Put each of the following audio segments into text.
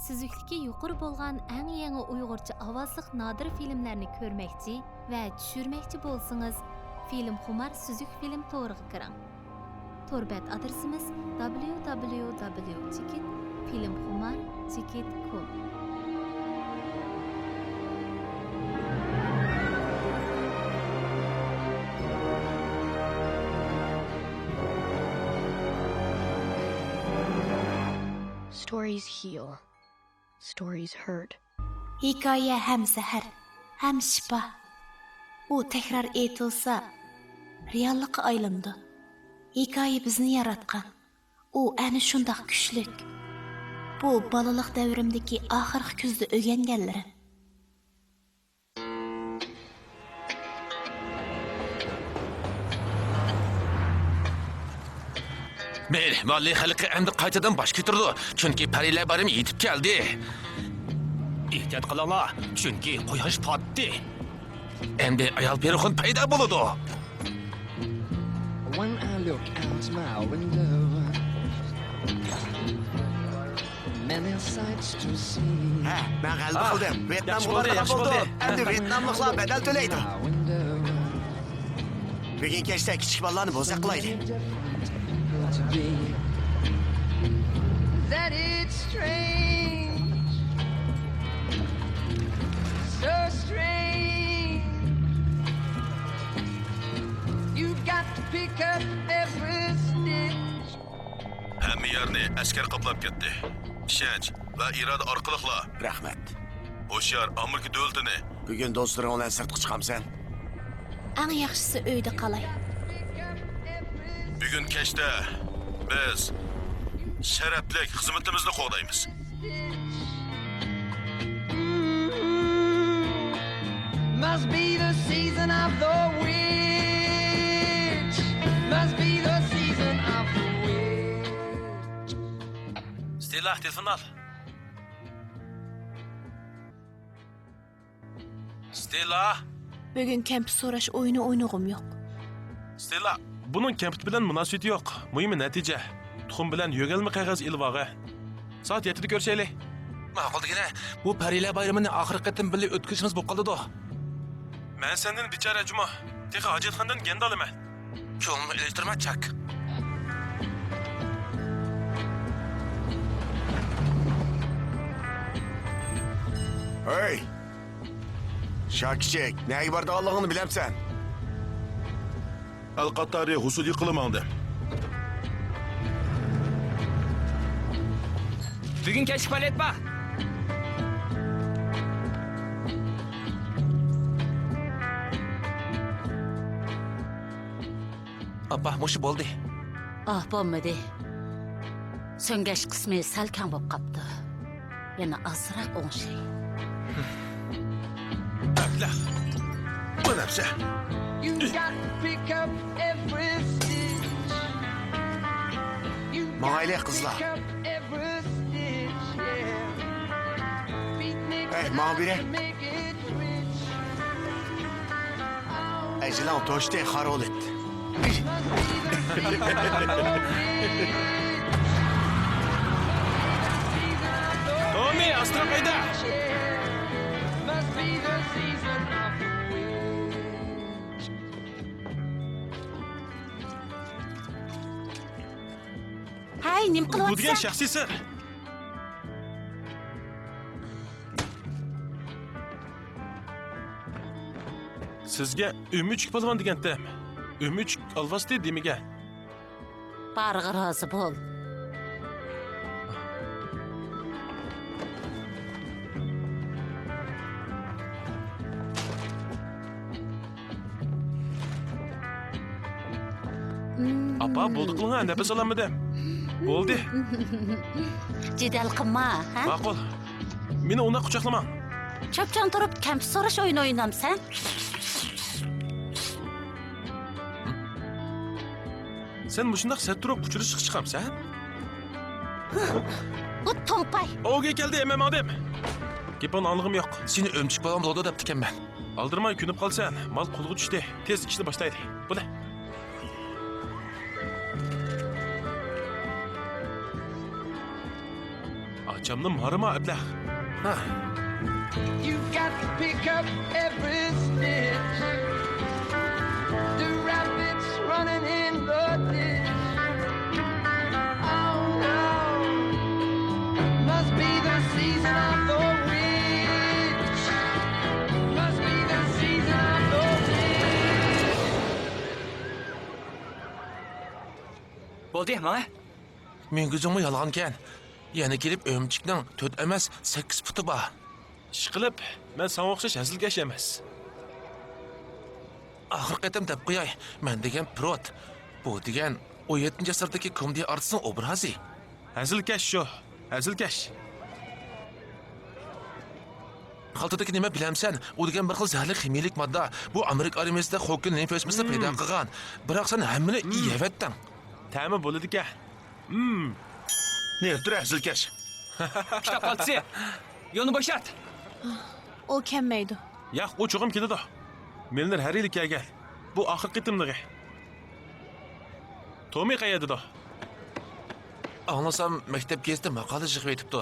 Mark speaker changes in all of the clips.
Speaker 1: Süzüklüki yuqori bo'lgan eng yangi Uyg'urcha ovozliq nodir filmlarni ko'rmoqchi va tushirmoqchi bo'lsangiz, Film Xumar Süzük Film to'riga kiring. To'rbat adresimiz www.filmxumar.com.
Speaker 2: Stories heal. Stories hurt.
Speaker 3: Hikoya ham zahar, ham shifo. U tekrar aytilsa, reallikqa aylandi. Hikoya bizni yaratgan. U ana shundoq kuchlik. Bu balalik davrimdagi oxirgi kuzda o'rganganlarim.
Speaker 4: Mehmonli xalqi endi qaytadan bosh ko'tardi, chunki parilar barim yetib keldi. Ehtiyot qilinglar, chunki quyosh botdi. Endi ayol perixon paydo bo'ladi.
Speaker 5: When I look out my window, many sights to see.
Speaker 6: Ha, ben geldi kıldım. Vietnamlılar da buldu. Endi Vietnamlıklar bedel төлeydi.
Speaker 5: My window,
Speaker 6: Bugün keçte küçük ballarını bozak kılaydı.
Speaker 5: to be. That it's strange, so strange. You got to pick up every stitch.
Speaker 4: Hamma yerni askar qoplab ketdi. Ishonch va iroda orqaliqla
Speaker 6: Rahmet.
Speaker 4: Hoşyar Amerika davlatini
Speaker 6: Bugün dostlarım olan sırtı çıkamsan.
Speaker 3: Eng yaxshisi uyda qolay.
Speaker 4: bugun kechda biz sharaflik xizmatimizni qo'llaymiz.
Speaker 5: Must be the season of the witch. Must be the season of the witch.
Speaker 4: Stella, telefon al. Stella,
Speaker 3: Bugun kamp so'rash o'yini o'ynag'im yo'q.
Speaker 7: Stella, bunun kempit bilan munosabati yo'q. Muhimi natija. Tuxum bilan yo'galma qog'oz ilvog'i. Soat 7da ko'rishaylik.
Speaker 4: ma'qul degina, bu parilar bayramini oxirgi qatim birga o'tkazishimiz bo'lib qoldi-da.
Speaker 7: Men sendan bichora Jumo, teqa hojatxonadan genda olaman.
Speaker 4: Ko'nglimni ilishtirma, chak.
Speaker 6: Hey! Şarkıçık, neye var da Allah'ını bilemsen.
Speaker 7: Al-Qattari husuli qilamoqda.
Speaker 8: Bugun kechib qolyapman.
Speaker 4: Appa, mushi bo'ldi.
Speaker 9: Ah, bo'lmadi. So'ngash qismi sal kam bo'lib qopti. Yana azroq o'ngshay.
Speaker 4: Ablah. Bu narsa.
Speaker 5: You got to pick up every stitch. You got
Speaker 6: Mahalle
Speaker 5: to
Speaker 6: kızlar.
Speaker 5: pick up every stitch, yeah. Beatnik
Speaker 6: Hey,
Speaker 5: enough
Speaker 6: muhabire.
Speaker 5: to make it rich. Oh,
Speaker 6: Ecilan toşte harol etti.
Speaker 5: must be the season of the witch. Season of the
Speaker 7: Omi, astra qayda?
Speaker 5: witch, yeah. Must be the season of the witch.
Speaker 3: Hay, nim
Speaker 7: Bu
Speaker 3: qilyapsan?
Speaker 7: degan shaxsiy sir. Sizga Ümmüch polvon degandim. Ümmüch olvasdi demiga.
Speaker 9: Barig'i rozi bo'l.
Speaker 7: Appa, bo'ldi qilgan, nafas olamadim. Bo'ldi.
Speaker 9: Jidal qilma, ha?
Speaker 7: Ma'qul. Meni unda quchoqlamang.
Speaker 9: Chopchan turib kamp so'rash o'yini o'ynamsan?
Speaker 7: Sen mushundaq sat turib quchirish chiqamsan?
Speaker 9: Bu tompay.
Speaker 7: Ovga keldi, emem odam. Gapon anlig'im yo'q.
Speaker 4: Seni o'mchik bolam bo'ldi deb tikanman.
Speaker 7: Aldırmay künüp kalsan, mal kulgu düştü. Tez işini başlaydı. Bu ne? Acamni marama ablah.
Speaker 4: Ha.
Speaker 5: You've got to pick up every stitch. The rabbits running in the ditch. Oh no, must be the season of the witch. Must be the season of the witch.
Speaker 8: Bo'ldi, mana.
Speaker 4: Men gözümü yalğanken. Yani gelip ömçükden 4 emas 8 putu var.
Speaker 7: Ishqilib, men sana o'xshash hazilkash emas.
Speaker 4: Axir qatam deb qo'yay. Men degan Prot. Bu degan 17 asrdagi komediya artistining obrazi.
Speaker 7: Hazilkash shu, hazilkash.
Speaker 4: Xaltadagi nima bilamsan? U degan bir xil zaharli kimiyalik modda. Bu Amerika armiyasida Xokin nefesmisida paydo qilgan. Biroq sen hammani yevatding.
Speaker 7: Ta'mi bo'ladi-ku.
Speaker 6: Ne yaptır Hazilkaş?
Speaker 8: Kitap qaltisi. Yo'lni bo'shat.
Speaker 3: O kelmeydi.
Speaker 7: Yo'q, u cho'g'im keladi. Menlar har yil kelgan. Bu oxirgi qitimligi. Tomi qayerda?
Speaker 4: Anlasam maktab gezdi maqola yig'ib aytibdi.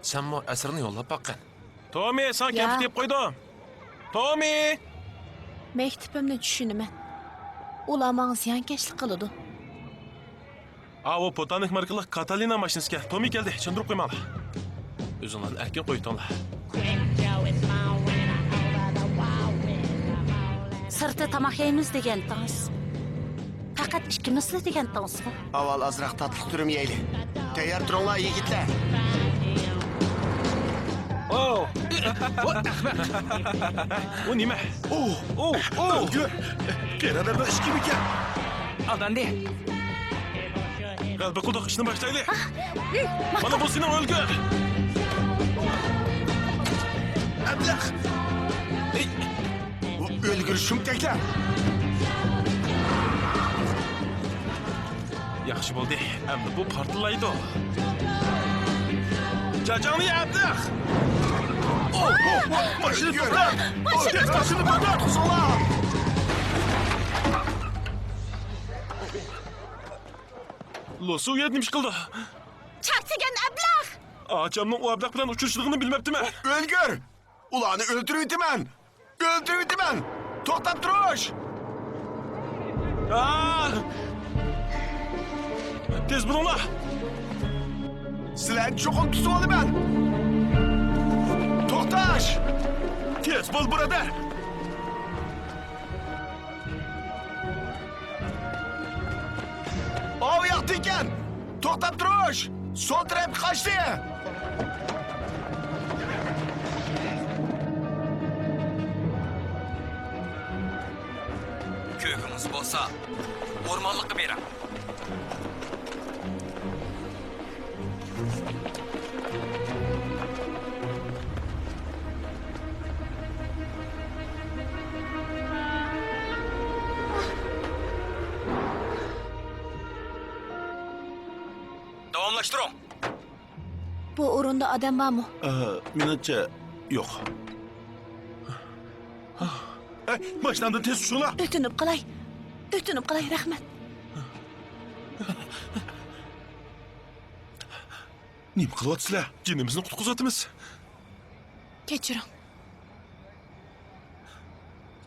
Speaker 4: Sen mo asrini yo'llab baqqan.
Speaker 7: Tomi, sen
Speaker 3: Ya.
Speaker 7: kempit deb qo'ydim. Tomi!
Speaker 3: Mektibimni düşünümen. Ular bana ziyankeşlik kılıdı.
Speaker 7: O botanik markalı Katalina mashinasiga Tomi keldi. Tushuntirib qo'ymoqli. O'zinglarni erkin qo'ytinglar.
Speaker 9: Sirtda tamoq yeymiz degan tons. Faqat ikkimizla degan tons.
Speaker 6: Aval azraq tatlı türüm yeyli. Teyar durunlar yigitler.
Speaker 7: Oh! O nima?
Speaker 6: Gör. Keradada iş gibi gel.
Speaker 8: Aldandi.
Speaker 7: Qalbi quduq ishni boshlaylik. Mana bu sening o'lgu.
Speaker 6: Ablah. Ölgür şumtekler.
Speaker 7: Yaxshi bo'ldi. Endi bu portlaydi. Jajoni ablah.
Speaker 6: Başını tutlar. Başını tutlar. Sola.
Speaker 7: Losu uyat nima ish qildi?
Speaker 3: Çarptıgan ablah!
Speaker 7: Acamni u ablah bilan uchrashligini bilmabdimi?
Speaker 6: Ölgür. Ulanı öldürüydü ben. Öldürüydü ben. Toktap duruş.
Speaker 7: Tez bulunglar.
Speaker 6: Sizlerin çokum tutuvalı ben. Toktaş.
Speaker 7: Tez bul burada.
Speaker 6: Av yaktıyken. Toktap duruş. Sol taraf kaçtı.
Speaker 8: Ko'kimiz bo'lsa, o'rmonlikqa beram. Davomlashtiring.
Speaker 3: Bu orunda adam var mı?
Speaker 6: Minutça yok. Başlandı tez şuna.
Speaker 3: Ötünüp qalay. Ötünüp qalay, rahmet.
Speaker 6: Nima qilyapsizlar?
Speaker 7: Jinimizni qutqizatimiz.
Speaker 3: Kechiring.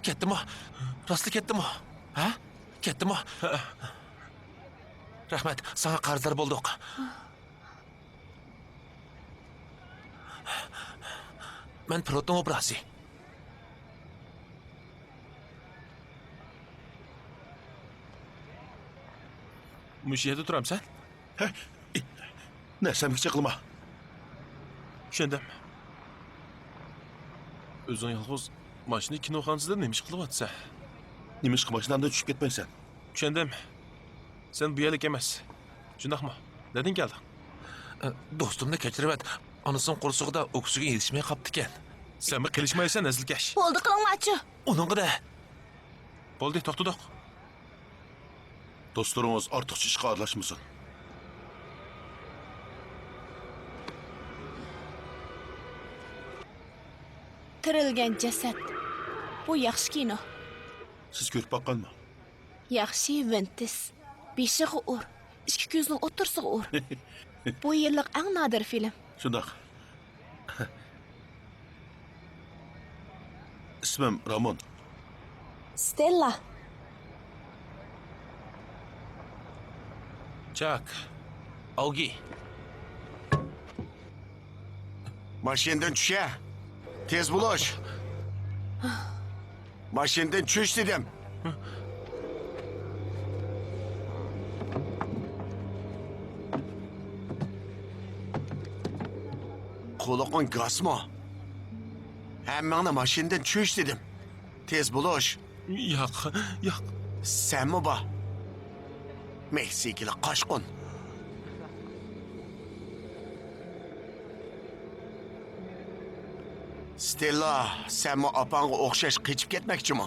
Speaker 4: Ketdimi? Rostli ketdimi? Ha? Ketdimi? Rahmat, sana qarzlar bo'ldik. Men Protning obrazi.
Speaker 7: Mush yerda turamsan?
Speaker 6: Narsamga qilma.
Speaker 7: Tushundim. O'zing yolg'iz mashina kinoxonasida nima ish qilyapsan?
Speaker 6: Nima ish qilmasdan tushib ketmaysan.
Speaker 7: Tushundim. Sen bu yerlik emas. Shundaqmi? Dading keldi.
Speaker 4: Do'stimni kechirib et. Onasining qo'rsog'ida o'ksiga yetishmay qopti ekan.
Speaker 7: Sen mi qilishmaysan azilkash?
Speaker 3: Oldu qılınmaçı.
Speaker 4: Uningda
Speaker 7: Bo'ldi, to'xtadik.
Speaker 6: Dostlarınız ortiqcha ishga aralashmasin.
Speaker 3: Tirilgen ceset. Bu yaxshi kino.
Speaker 6: Siz ko'rib boqqanmi?
Speaker 3: Yaxshi Ventis. Beshig'i ur. İki ko'zning o'tirsig'i ur. Bu yillik eng nadir film.
Speaker 7: Shundoq. Ismim Ramon.
Speaker 3: Stella.
Speaker 4: Chuck. Augie.
Speaker 6: Maşinden düşe. Tez buluş. Maşinden çüş dedim. Kulakın gaz mı? Hemen de maşinden çüş dedim. Tez buluş.
Speaker 7: Yo'q.
Speaker 6: Sen mi ba? Meksikili kaşkın. Stella, sen mi apanga okşaş kıçıp ketmekçi mi?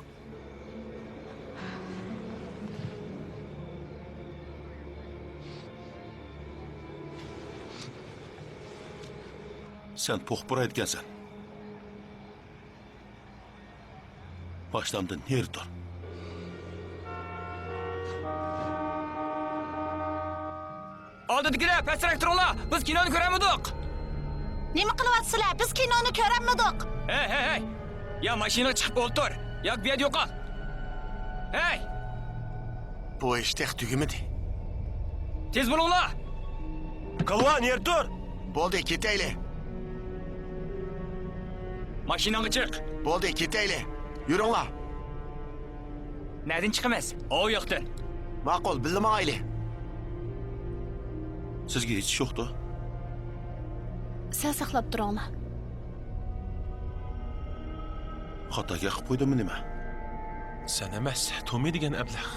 Speaker 7: Sen po'xpura aytgansan. Boshlamdan yer tur.
Speaker 8: Oldidagilar, pastroq turinglar. Biz kinoni ko'ramidik.
Speaker 9: Nima qilyapsizlar? Biz kinoni ko'ramidik.
Speaker 8: Hey. Ya mashina chiqib o'ltir. Ya bu yerda yo'qol. Hey,
Speaker 6: Bu işte tügümedi.
Speaker 8: tez bo'linglar.
Speaker 7: Kalvan yer tur.
Speaker 6: Boldu kiteyli.
Speaker 8: Mashinaga chiq.
Speaker 6: Boldu kiteyli. Yürün la.
Speaker 8: Nereden chiqamiz? O yoqdan.
Speaker 6: Maqul bildim aile.
Speaker 7: Sizga hech ish yo'qdi.
Speaker 3: Sen saqlab turinglar.
Speaker 7: Xatoga qilib qo'ydimmi nima?
Speaker 4: Sen emas, Tommy degan ablah.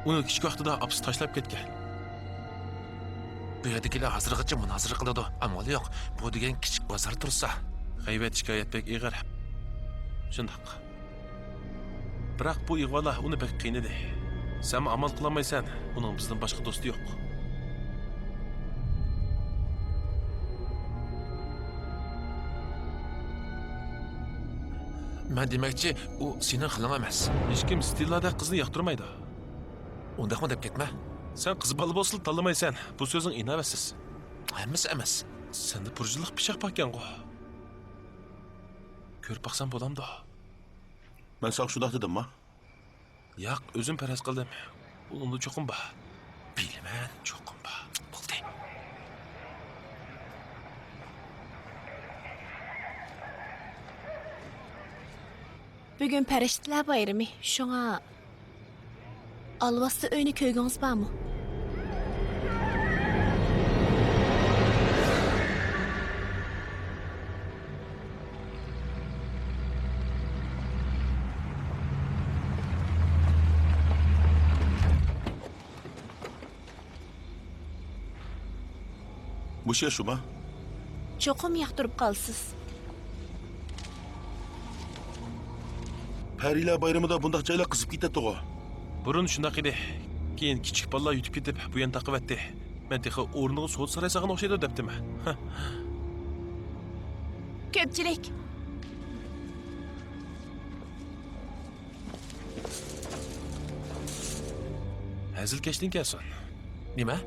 Speaker 4: Uni kichik vaqtida apis tashlab ketgan. Bu yerdagilar hozirgacha munozara qiladi. Amali yo'q. Bu degan kichik bozor tursa, g'aybat shikoyat bek ig'ir. Shundoq. Biroq bu ig'volar uni bek qiynadi. Sen amal qilolmaysan. Uning bizdan boshqa do'sti yo'q. Men demakchi, u sening qiling emas.
Speaker 7: Hech kim Stellada qizni yoqtirmaydi.
Speaker 4: Undaqmi deb ketma.
Speaker 7: Sen qiz bola bo'lsa tanlamaysan. Bu so'zing inavasiz.
Speaker 4: Hammasi emas.
Speaker 7: Senda purjiliq pishiq bakkan-ku.
Speaker 4: Ko'rib baqsam bo'lamdi.
Speaker 7: Men sen shundoq dedimmi?
Speaker 4: Yo'q, o'zim faraz qildim. Unda cho'qim bor. Bilman, cho'qim bor. Bo'ldi.
Speaker 3: Bugun farishtalar bayrami. Shunga alvasta uyni ko'rgingiz bormi?
Speaker 7: Bu şey shumi?
Speaker 3: Cho'qim yoqtirib qolsiz.
Speaker 7: Parilar bayramida bundaq joylar qizib ketadi-ku.
Speaker 4: Burun shundoq edi. Keyin kichik bolalar yutib ketib, bu yerni taqib etdi. Men texi o'rniga sud saraysag'an o'xshaydi debdimi?
Speaker 3: Ko'pchilik.
Speaker 4: Hazilkashning kelsin. Nima?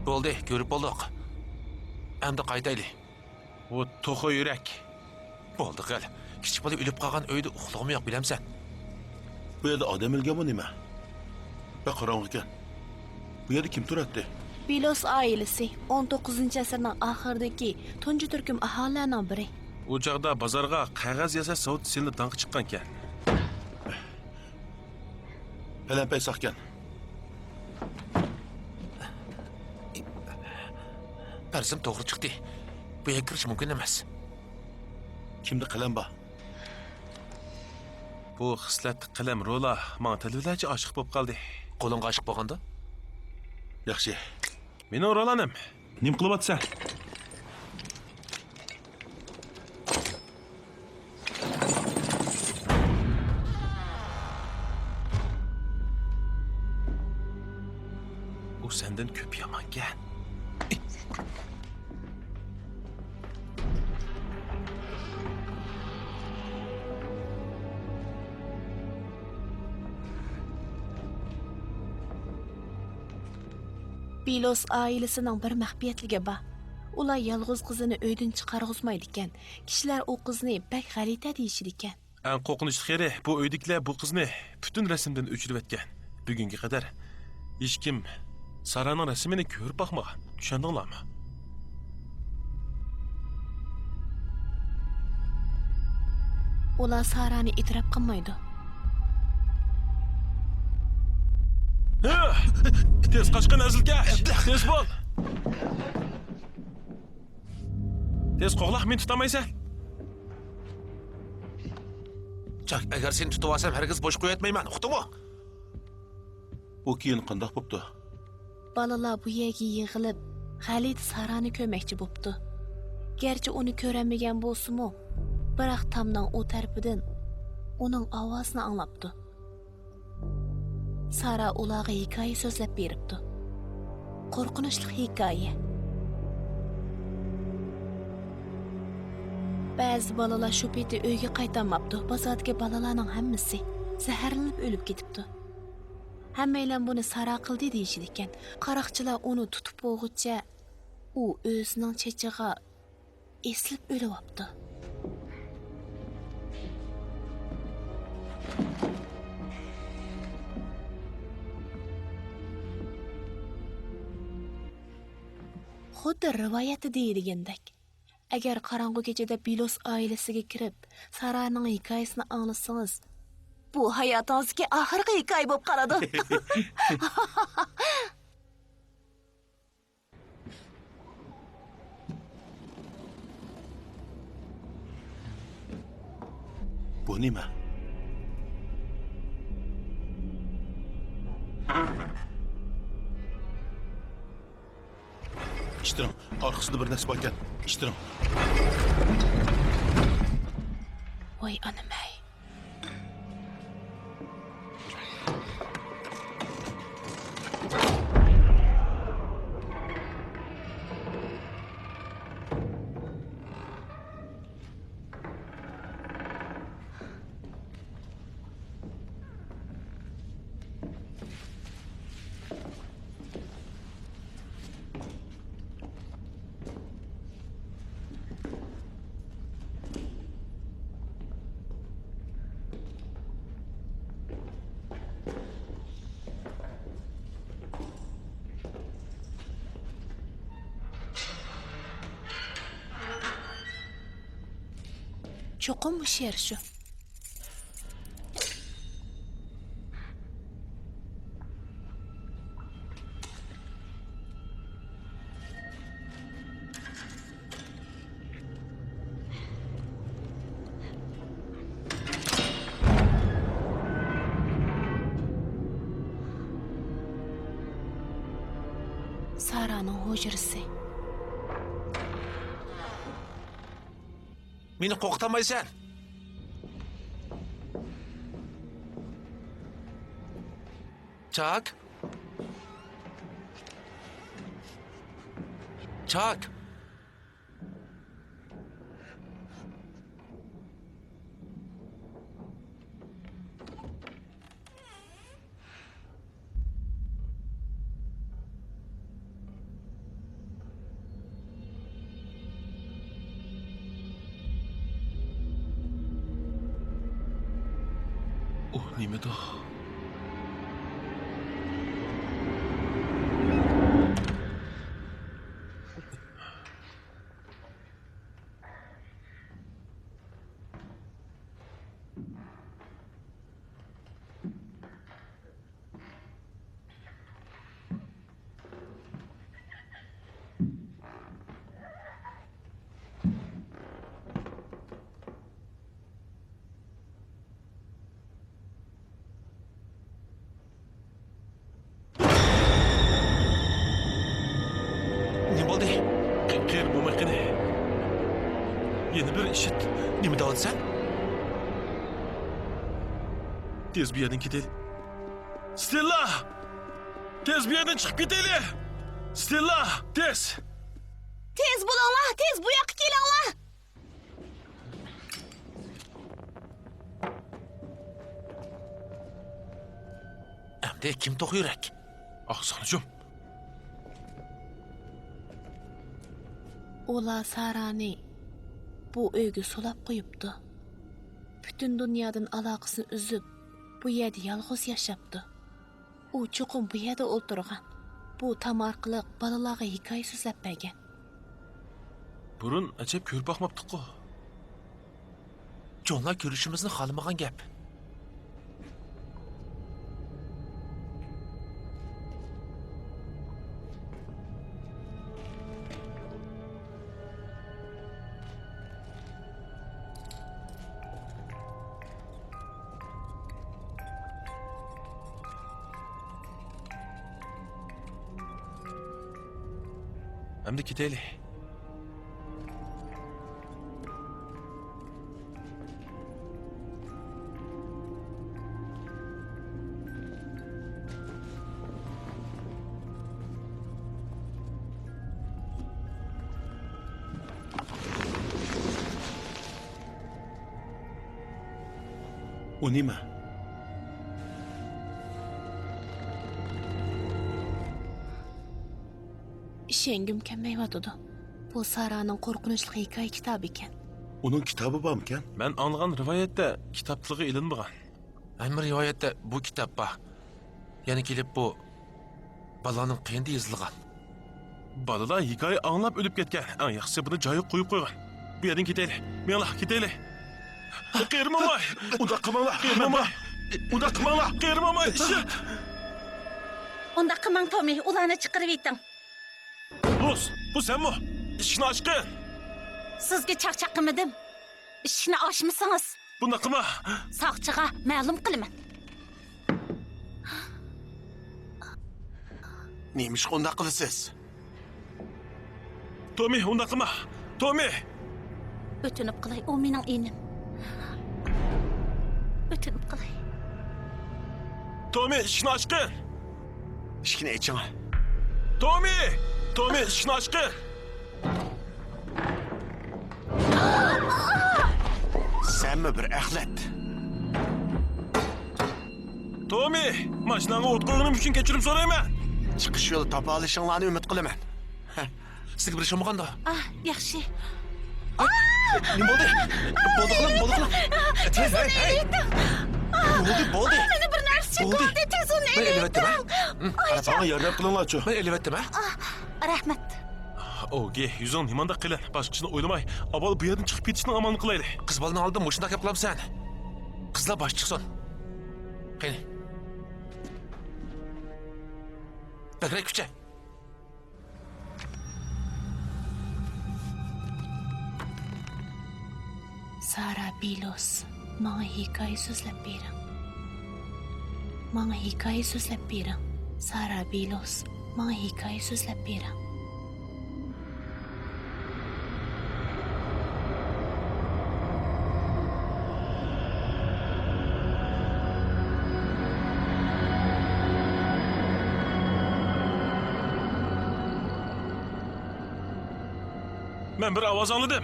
Speaker 4: Bo'ldi, ko'rib bo'ldik. Endi qaytaylik.
Speaker 7: O to'xa yurak.
Speaker 4: Bo'ldi qil. Kichik bola o'lib qolgan uyda uxlag'im yo'q, bilamsan.
Speaker 7: Bu yerda odam o'lganmi nima? Va qorong'i ekan. Bu yerda kim turadi?
Speaker 3: Bilos oilasi 19-asrning oxiridagi tunji turkum aholilarining biri.
Speaker 7: U chaqda bozorga qog'oz yasash savdo silni danqi chiqqan ekan. Palampay saqkan.
Speaker 4: Parsim to'g'ri chiqdi. Bu yerga kirish mumkin emas.
Speaker 7: Kimda qalam bor?
Speaker 4: Bu xislat qalam rola menga tilvilachi oshiq bo'lib qoldi. Qo'lingga oshiq bo'lganda?
Speaker 7: Yaxshi.
Speaker 4: Meni o'ralanim.
Speaker 7: Nim qilyapsan?
Speaker 4: U sendan ko'p yomongan.
Speaker 3: Bilos oilasining bir maxfiyatligi bor. Ular yolg'iz qizini uydan chiqarg'izmaydi ekan. Kishilar u qizni bak g'alita deyishidi ekan.
Speaker 7: En qo'rqinchli xeri bu uydagilar bu qizni butun rasmdan o'chirib etgan. Bugunga qadar hech kim Saraning rasmini ko'rib boqmagan. Tushundinglarmi?
Speaker 3: Ular Sarani e'tirof qilmaydi.
Speaker 7: Tez qochqin azilga. Tez bo'l. Tez qo'g'laq, men tutamaysan.
Speaker 4: Chak, agar seni tutib olsam, hargiz bo'sh qo'yatmayman. Uqdingmi?
Speaker 7: Bu keyin qandoq bo'pti?
Speaker 3: Balalar bu yerga yig'ilib, Xalit Sarani ko'rmoqchi bo'pti. Gerçi uni ko'ramagan bo'lsa-mu, biroq tamning o tarafidan uning ovozini anglabdi. Sara ularga hikoya so'zlab beribdi. Qo'rqinchli hikoya. Ba'zi balalar shu peti uyga qaytolmabdi. Bozordagi balalarning hammasi zaharlanib o'lib ketibdi. Hammaylar buni Sara qildi deyishdi ekan. Qaroqchilar uni tutib bo'g'icha u o'zining chechig'i eslib o'lyapti. Xuddi rivoyati deyilgandek, agar qorong'u kechada Bilos oilasiga kirib, Saraning hikoyasini anglasangiz, bu hayotingizdagi oxirgi hikoya bo'lib qoladi.
Speaker 7: Bu nima? İştirim, arkasında bir narsa varken, iştirim.
Speaker 3: Voy anamay. Cho'qim bu she'r shu. Saraning hujrasi.
Speaker 4: Meni qo'rqitamaysan. Chak. Chak.
Speaker 7: Nimada?
Speaker 4: Ne bo'ldi?
Speaker 7: Qiyr bo'lmay qani. Yana bir ishit.
Speaker 4: Nima deyapsan?
Speaker 7: Tez bu yerdan ketaylik. Stella! Tez bu yerdan chiqib ketaylik. Stella, tez!
Speaker 3: Tez bo'linglar, tez bu yoqqa kelinglar.
Speaker 4: Endi kim to'q yurak?
Speaker 7: Oqsoqchim.
Speaker 3: Ola Sarani bu öyge solap koyuptu. Bütün dünyadan alakasını üzüp bu yerde yalğız yaşaptı. O çokum bu yerde oturgan. Bu tam arqılıq balalarga hikaye sözlep bergen.
Speaker 7: Burun acep körüp bakmaptık o.
Speaker 4: Jonlar görüşümüzni xalamagan gap.
Speaker 7: Hem de kiteyli.
Speaker 6: O nima?
Speaker 3: İşengim kelmeyvatıdı. Bu Sara'nın korkunçlu hikaye kitabı iken.
Speaker 6: Onun kitabı barmikan?
Speaker 7: Ben anlagan rivayette kitaplığı ilinmagan.
Speaker 4: Hem rivayette bu kitap bak. Yani gelip bu balanın kendi yazılgan.
Speaker 7: Balalar hikaye anlap ölüp ketken. En yaxşısı bunu cayıp koyup koygan. Bu yerden kiteyli. Miyala kiteyli. Kıyırmamay. Unda kımala. Kıyırmamay. Unda kımala. Kıyırmamay.
Speaker 9: Onda qımang Tommy, ularni chiqarib eting.
Speaker 7: Luz, bu sen mi? İşini aşkın.
Speaker 9: Sizga chaqchaq qilmadim. Ishni oshmisangiz,
Speaker 7: Bunda kıma.
Speaker 9: soqchiga ma'lum qilaman.
Speaker 6: Neymiş onda kılısız?
Speaker 7: Tommy, unda kıma. Tommy.
Speaker 9: O'tinib qilay, u mening enim. O'tinib qilay.
Speaker 7: Tommy, işini aşkın.
Speaker 6: İşkine içine.
Speaker 7: Tommy. Tommy, işini aşkın.
Speaker 6: Sen mi bir ehlet?
Speaker 7: Tommy, maşinanı ot koygunum için geçirip sorayım ben.
Speaker 6: Çıkış yolu tapa alışınlarını ümit kılıman.
Speaker 4: Sizga bir iş olmagan da.
Speaker 9: Ah, yaxshi.
Speaker 6: Ne oldu? Boldu kılım, boldu kılım. Tez, hey, hey. Boldu.
Speaker 9: Meni bir narsa
Speaker 6: Oldu.
Speaker 9: ko'rdi, tez uni
Speaker 4: Ben elivettim ha.
Speaker 6: Bana yardım kılınlar ço.
Speaker 4: Ben elivettim ha.
Speaker 9: Rahmat.
Speaker 7: Oge, yüzün himanda kılan. Başkasını oylamay. Abal bu yerden çıkıp yetişinin amanını kılaylı.
Speaker 4: Kız balını aldım, boşuna kep kılam sen. Kızla baş çıksın. Kayni. Bekrek küçe.
Speaker 3: Sara Bilos, bana hikaye sözlep berin. Bana hikaye sözlep berin. Sara Bilos, bana hikaye sözlep berin.
Speaker 7: Ben bir avaz anladım.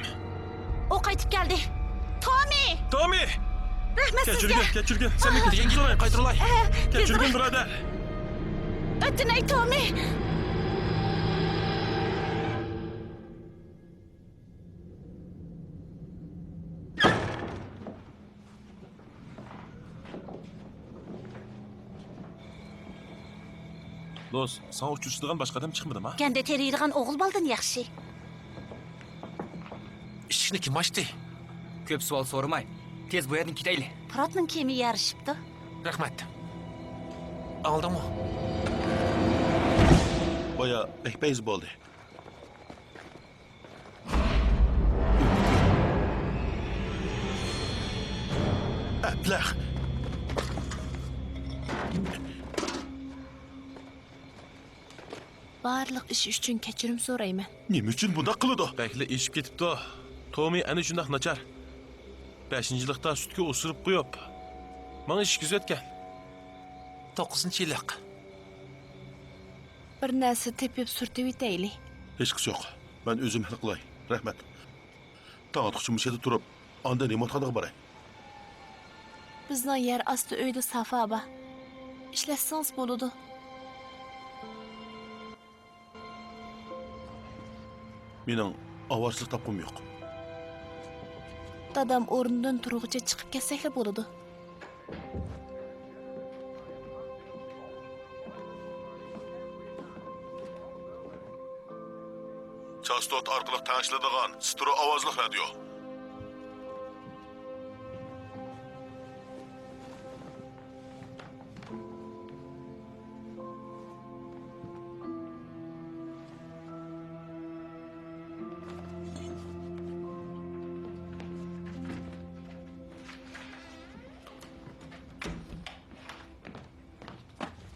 Speaker 9: O qaytib keldi. Tommy!
Speaker 7: Tommy!
Speaker 9: Rahmat sizga.
Speaker 7: Geçirgen. Sen de geçirgen sorayım, kaytırılay. Geçirgen birader.
Speaker 9: O'tinay Tommy.
Speaker 7: Dost, sana uçuşturgan başka adam çıkmadı mı?
Speaker 9: Gende teriydigan o'g'il boldan yaxshi.
Speaker 4: İşini kim açtı?
Speaker 8: Ko'p savol so'ramay. Tez bu yerdan ketaylik.
Speaker 9: Piratning kemi yarishibdi.
Speaker 4: Rahmet. Aldın mı?
Speaker 6: Baya ekmeğiz boldu. Ablaq.
Speaker 3: Barlıq iş üçün keçirim sorayman.
Speaker 6: Nima uchun bunda qiladi?
Speaker 7: Bekle işip getipti o. Tommy ana şundak načar. 5-yillikda sütke osurup koyup. Bana iş güzetken.
Speaker 4: 9. yillik.
Speaker 3: Bir narsa tepib surtib etaylik.
Speaker 6: Hech qisi yo'q. Men o'zim hal qilay. Rahmat. Tong otquchim yerda turib, ondan ne'matxonaga boray.
Speaker 3: Bizning yer osti uyda safa bor. Ishlatsangiz bo'ladi.
Speaker 6: Mening
Speaker 7: Avarsızlık tapım yok.
Speaker 3: Dadam o'rnidan turg'icha chiqib ketsak bo'ladi.
Speaker 7: Частот арқылы таңшылыдыған стро авазлық радио.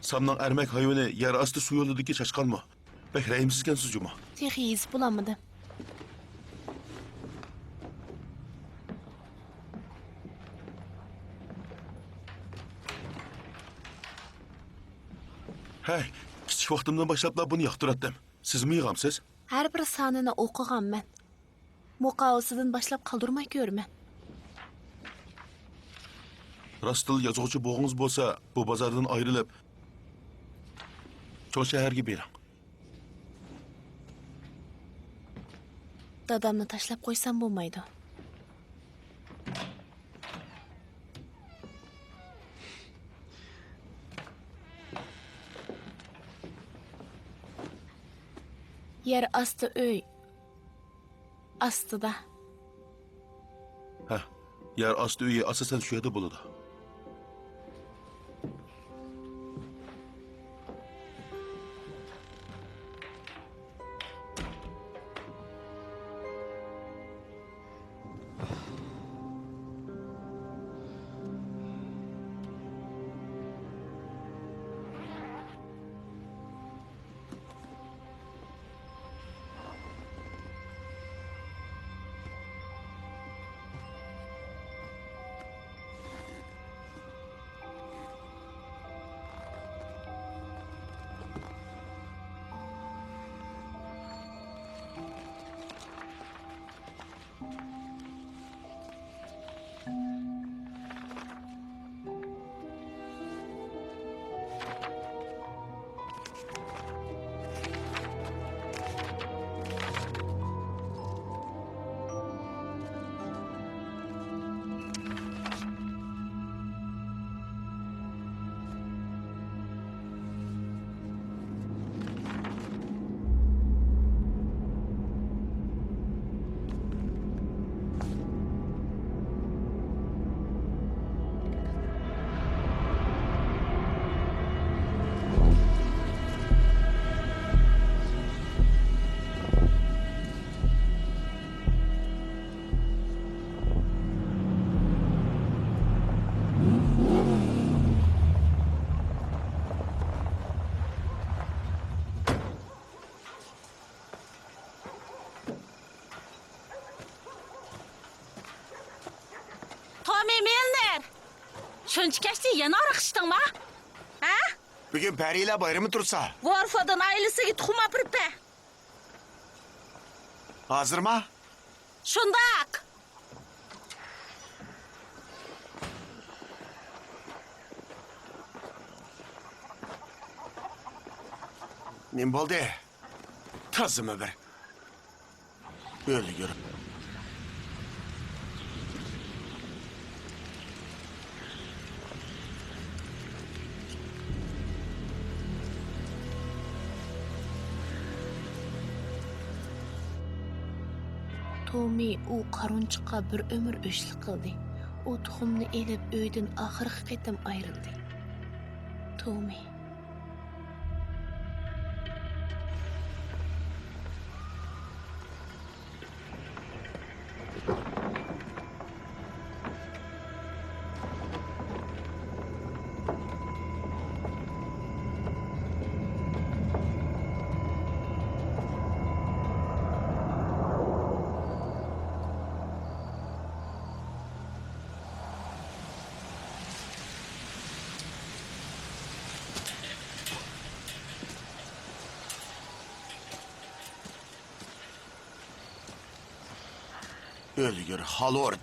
Speaker 7: Samdan ermek hayvanı yer astı su yoludaki şaşkan mı? Bek reyimsizken sucuma.
Speaker 3: Texi yezib bo'lolmadim.
Speaker 7: Hey, kichik vaqtimdan boshlab buni yoqtiratdim. Siz mi yig'amsiz?
Speaker 3: Har bir sonini o'qiganman. Muqovasidan boshlab qoldirmay ko'rman.
Speaker 7: Rostıl yazıcı boğunuz bolsa bu bazardan ayrılıp çoğu şehirge bering.
Speaker 3: Dadamni tashlab qo'ysam bo'lmaydi. Yer asti uy. Astida.
Speaker 7: Heh, yer astı üye asasen şu yerde buludu.
Speaker 9: Tommy Milner! Şunç geçti yana arıqıştın mı? Ha?
Speaker 6: Bugün Peri'yle bayramı tursa.
Speaker 9: Warfod'un ailesi tuxuma pirpe.
Speaker 6: Hazır mı?
Speaker 9: Şundak.
Speaker 6: Ne oldu? Tazımı ver. Böyle görün.
Speaker 3: Tommy u qarunchiqqa bir umr o'shlik qildi. U tuxumni elib uydan oxirgi qatim ayrildi. Tommy.
Speaker 6: Böyle gör. Halord.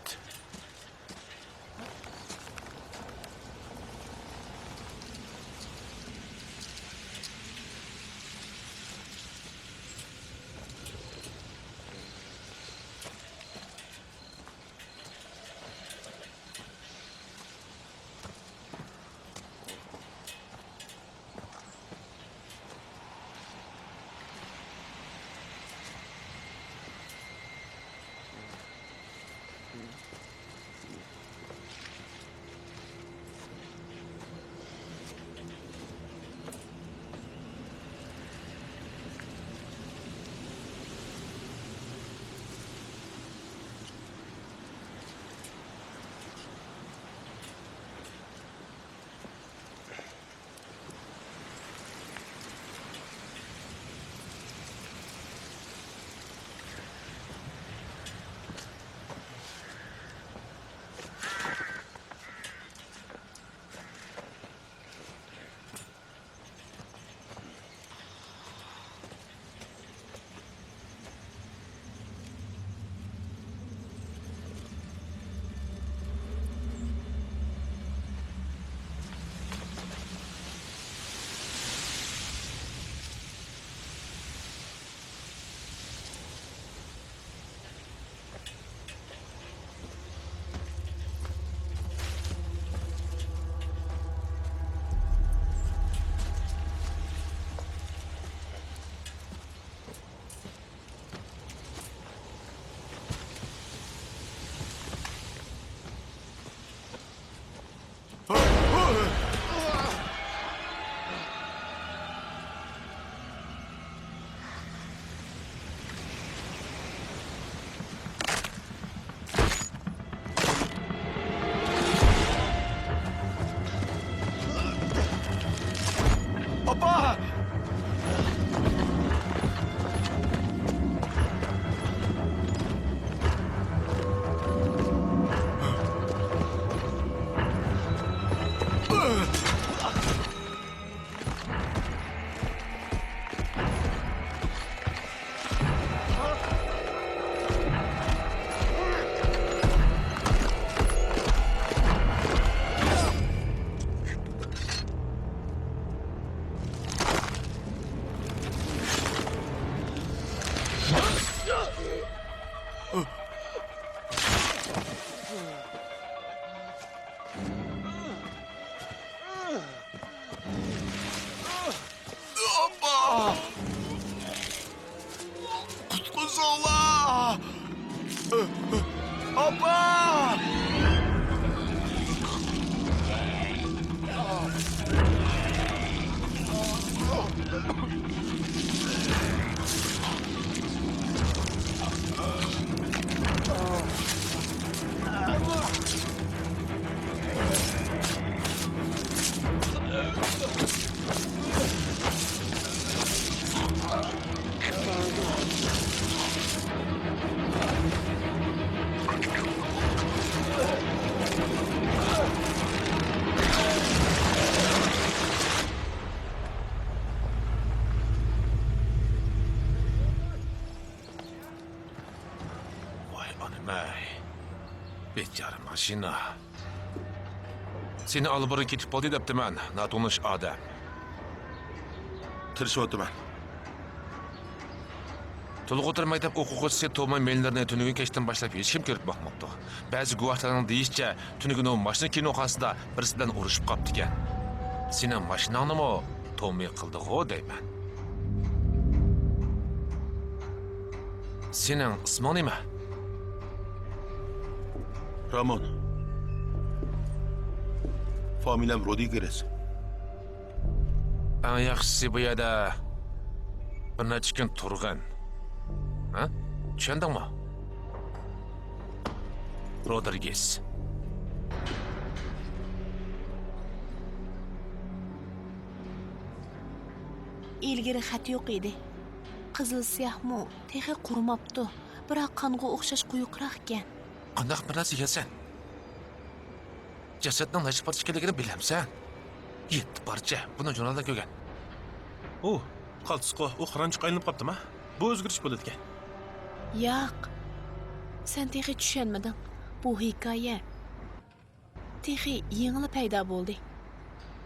Speaker 6: Apa! Apa! Kutlusu Allah! Apa!
Speaker 4: Vay anam-ey. Bekar mashina. Seni alıp oraya ketip oldu depti ben. Natonish adam.
Speaker 7: Tirishayapman.
Speaker 4: To'liq o'tirmay deb o'quvchisi Tomay menlarni tunugun kechdan boshlab hech kim ko'rib boqmabdi. Ba'zi guvohlarning deyishicha, tunugun u mashina kinoxonasida birisidan urushib qolibdi ekan. Seni mashinangni Tomay qildi-ku deyman. Sening isming nima?
Speaker 7: Ramon. Familiyam Rodriguez.
Speaker 4: Eng yaxshisi bu yerda bir necha kun turg'in. Ha? Tushundingmi? Rodriguez.
Speaker 3: ilgari xat yo'q edi. Qizil siyahmi, texi qurmabdi. Biroq qonga o'xshash quyuqroq ekan.
Speaker 4: Qandaq bir narsa yesan? Jasadning necha parcha ekanligini bilamsan? 7 parcha. Buni jurnalda ko'rgan.
Speaker 7: U, qaltisqo, u qiranchiq aylanib qolibdimi? Bu o'zgarish bo'ladi ekan.
Speaker 3: Yo'q. Sen texi tushunmading. Bu hikoya. Texi yengili paydo bo'ldi.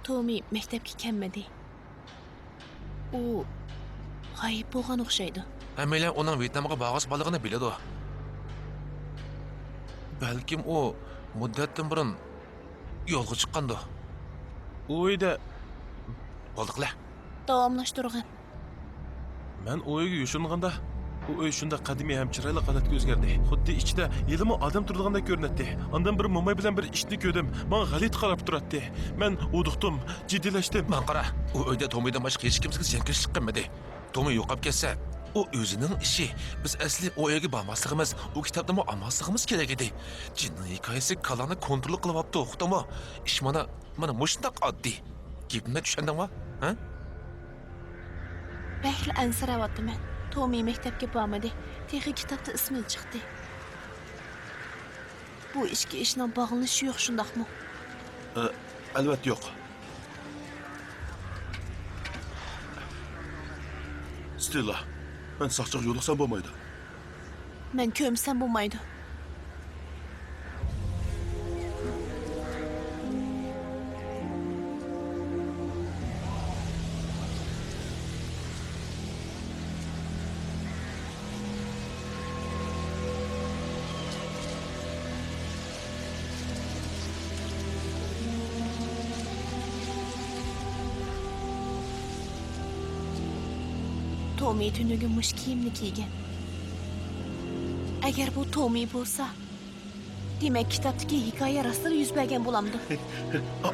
Speaker 3: Tomi maktabga kelmadi. U g'oyib bo'lgan o'xshaydi.
Speaker 4: Hammalar uning Vyetnamga bag'is balig'ini biladi. Balkim u muddatdan burun yo'lga chiqqandi.
Speaker 7: U uyda
Speaker 4: Bo'ldiqlar.
Speaker 3: Davomlashtirgan.
Speaker 7: men u uyga yo'shinganda, u uy shunda qadimiy ham chiroyli holatga o'zgardi. Xuddi ichida yelimi odam turgandek ko'rinadi. Ondan bir mo'may bilan bir ishni ko'rdim. Men g'alit qarab turadi. Men uduqdim, jiddiylashdim.
Speaker 4: Man qara, u uyda Tomidan boshqa hech kimsiz ziyonkashlik qilmadi. Tomi yo'qolib ketsa, u o'zining ishi. Biz asli u yerga bormasligimiz, u kitobni olmasligimiz kerak edi. Jinni hikoyasi kalani kontrol qilyapti, uqdimi? Ish mana mushundaq oddiy. Gapni tushundingmi? Ha?
Speaker 3: Behli ansirayotiman. Tomi maktabga bormadi. Texi kitobda ismi chiqdi. Bu ishga ishning bog'lanishi yo'q, shundaqmi?
Speaker 7: Albatta yo'q. Stella, men saqchiq yo'liqsam bo'lmaydi.
Speaker 3: Men ko'msam bo'lmaydi. Tomi tunugi mush kiyimni kiygan. Agar bu Tomi bo'lsa, demak kitobdagi hikoya rostdan yuz bergan bo'lamdi.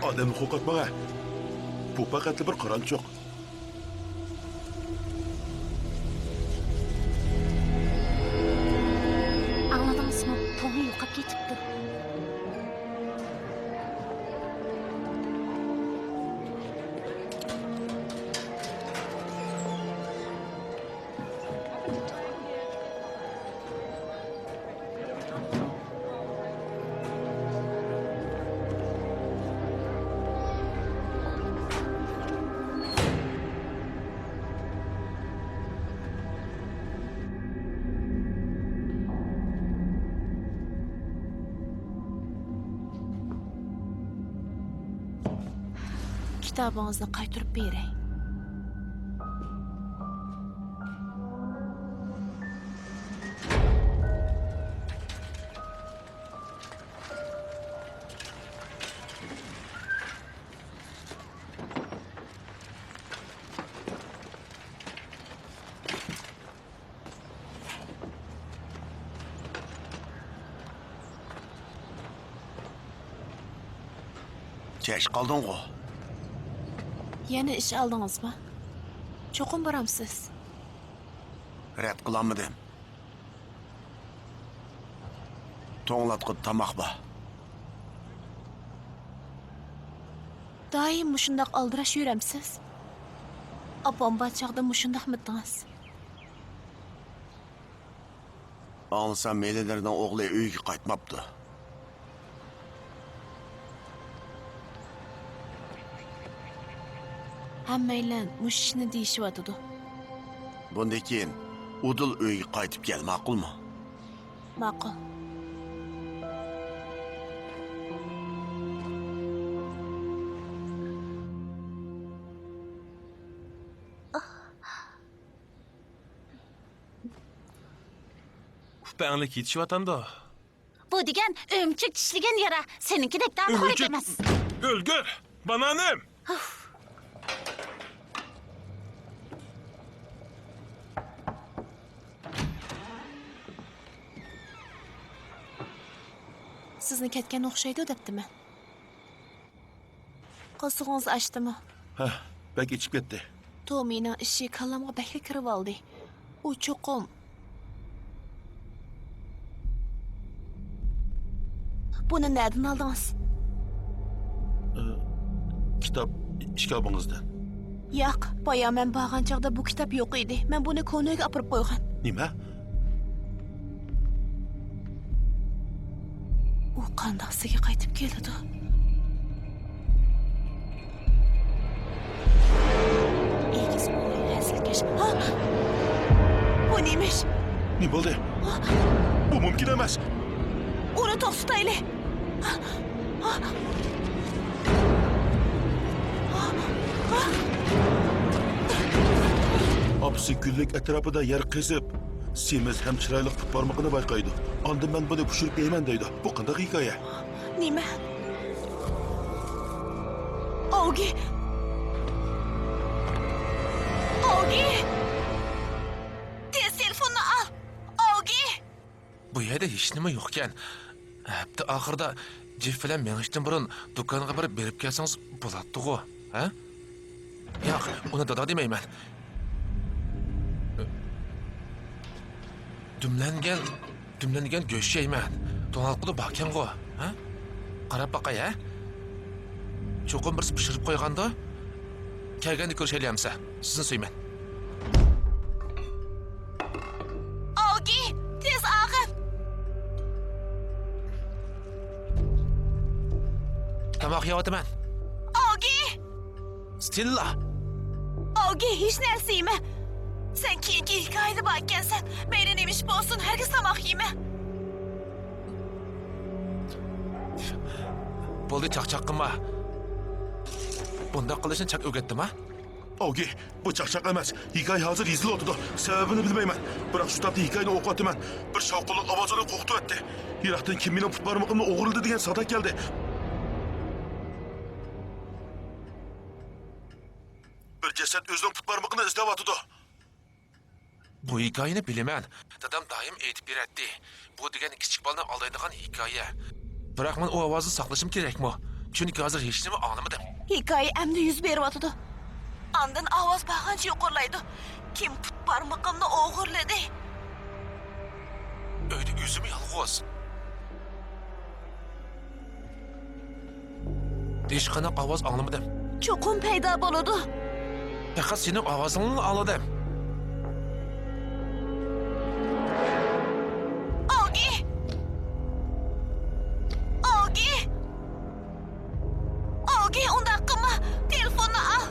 Speaker 7: Odamni qo'rqitma. Bu faqat bir qaranchoq.
Speaker 3: Anladingizmi? Tomi yo'qolib ketibdi. kitobingizni qaytarib beray.
Speaker 6: Geç kaldın o.
Speaker 3: Yana ish oldingizmi? Cho'qim boramsiz.
Speaker 6: Red kılanmadım. To'nglatqı tamaq ba.
Speaker 3: Doim mushundaq aldirash yuramsiz. Opam bachaqda mushundaq mitdingiz.
Speaker 6: Anlasam meylelerden oğlu uyga qaytmaptı.
Speaker 3: Hammanglar mush ishni deyishyotidi.
Speaker 6: Bundan keyin udul uyga qaytib kel, ma'qulmi?
Speaker 3: Ma'qul.
Speaker 7: Upanlik yetishyotanda.
Speaker 9: Bu degan o'mchik tishlagan yara seninkidekdan xorij emas.
Speaker 7: O'lgur, bananim.
Speaker 3: Sizni ketgan o'xshaydi debdimi? Qosog'ingiz ochdimi?
Speaker 7: Ha, bak ichib ketdi.
Speaker 3: Tomining ishi kallamga bakli kirib oldi. U cho'qim. Buni nereden aldınız?
Speaker 7: Kitap ishkabingizdan.
Speaker 3: Yo'q, boya men borgan chaqda bu kitap yo'q edi. Men buni ko'nayga olib qo'ygan.
Speaker 7: Nima?
Speaker 3: U qandaqsiga qaytib keldi. Egiz bo'yi hazilkash. Bu neymiş?
Speaker 7: Ne bo'ldi? Bu mumkin emas.
Speaker 3: Uni to'xtataylik.
Speaker 7: Apsi gullik atrofida yer qizib, semiz ham chiroyli put barmog'ini bayqaydi. Ondan men buni pushirib yeyman deydi. Bu qanday hikoya?
Speaker 3: Nima? Ogi! Ogi! Tez telefonni al. Ogi!
Speaker 4: Bu yerda hech nima yo'qkan. Bitta oxirida Jeff bilan menishdan burun do'konga borib berib kelsangiz bo'ladi-ku, ha? Yo'q, uni dada demayman. Dumlangan go'sht yeyman. To'nalqida bakkan-ku, ha? Qarab boqay, ha? Cho'qim bir pishirib qo'yganda kelganda ko'rishaylamsa, sizni suyman.
Speaker 3: Ogi! Tez og'ir!
Speaker 4: Tamoq yeyapman.
Speaker 3: Ogi!
Speaker 4: Stilla.
Speaker 3: Ogi, hech narsa yema. Sen keyingi hikoyada borgansan. Mayli nemish bo'lsin, hargiz tomoq yema.
Speaker 4: Bo'ldi, chaqchaq qilma. Bunda qilishni chak o'rgatdim, ha?
Speaker 7: Ogi, bu chaqchaq emas. Hikoya hozir yezilyapti. Sababini bilmayman. Biroq shu topda hikoyani o'qiyapman. Bir shovqinli ovozini qo'qitib o'tdi. Yiroqdan kim mening put barmog'imni o'g'irladi degan sada keldi. Bir jasad o'zining put barmog'ini izlayotdi.
Speaker 4: Bu hikoyani bilaman. Dadam doim aytib beradi. Bu degan kichik bolani aldaydigan hikoya. Biroq men o ovozni saqlashim kerakmi? Chunki hozir hech nima anlamadim.
Speaker 3: Hikoya endi yuz beryotdi. Andin ovoz bag'ancha yuqorlaydi. Kim put barmog'imni o'g'irladi?
Speaker 4: Uyda o'zim yolg'iz. Hech qanaqa ovoz anlamadim.
Speaker 3: Cho'qim paydo bo'ladi.
Speaker 4: Faqat sening ovozingni angladim.
Speaker 3: Ogi! Ogi! Ogi, undaq qilma. Telefonni al.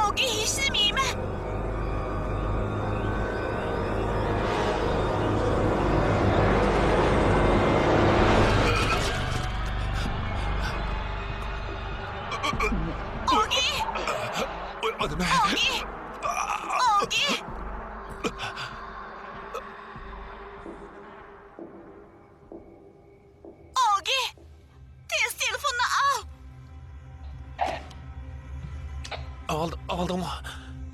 Speaker 3: Ogi, hech nima yema.
Speaker 4: Nima?
Speaker 3: Augie! Augie! Tez telefonni al!
Speaker 4: Aldımı.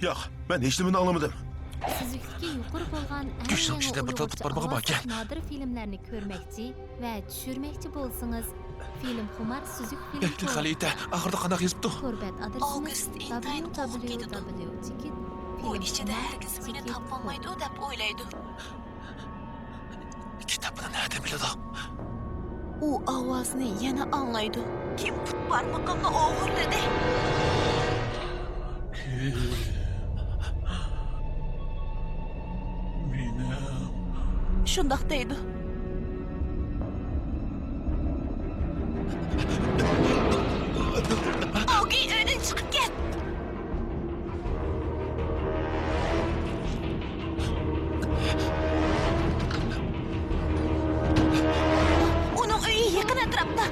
Speaker 7: Yo'q, men hech nimani anlamadim.
Speaker 1: Süzüklükə yuqori bolğan ən
Speaker 4: Güçlü
Speaker 1: yangi
Speaker 4: kişide bir tatlı parmağı
Speaker 1: Uyg'urcha
Speaker 4: varken.
Speaker 1: avazlıq nadir filmlərini görməkçi və düşürməkçi bolsanız, film xumar süzük film
Speaker 4: Ekli xalita, axırda qanaq yezibdi?
Speaker 1: Torbet adresimiz
Speaker 3: August intayın qo'rqib ketdi. Bu ichida hargiz meni topolmaydi deb o'ylaydi.
Speaker 4: Kitobini nerede biladi?
Speaker 3: U ovozni yana anglaydi. Kim put barmoqimni o'g'irladi? Shundoq deydi. Augie, uydan chiqib ket. Uning uyi yaqin atrofda.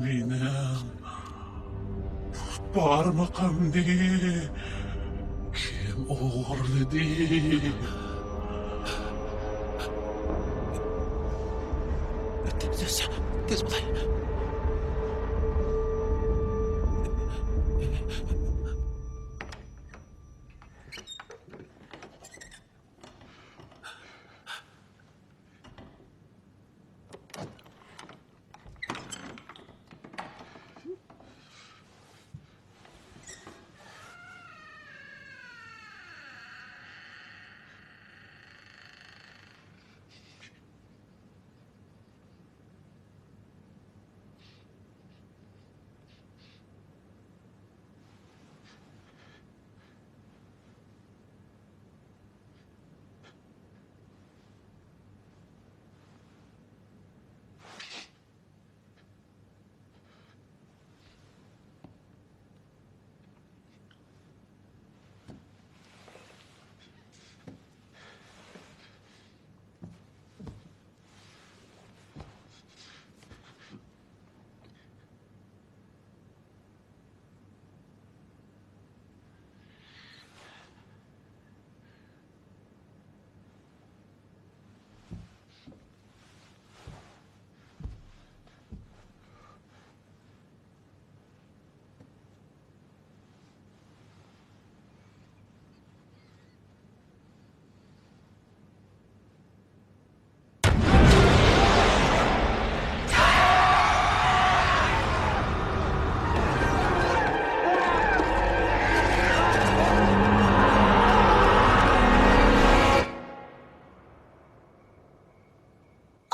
Speaker 7: Benim parmağımdı. Kim uğurladı?
Speaker 4: Tez bulay.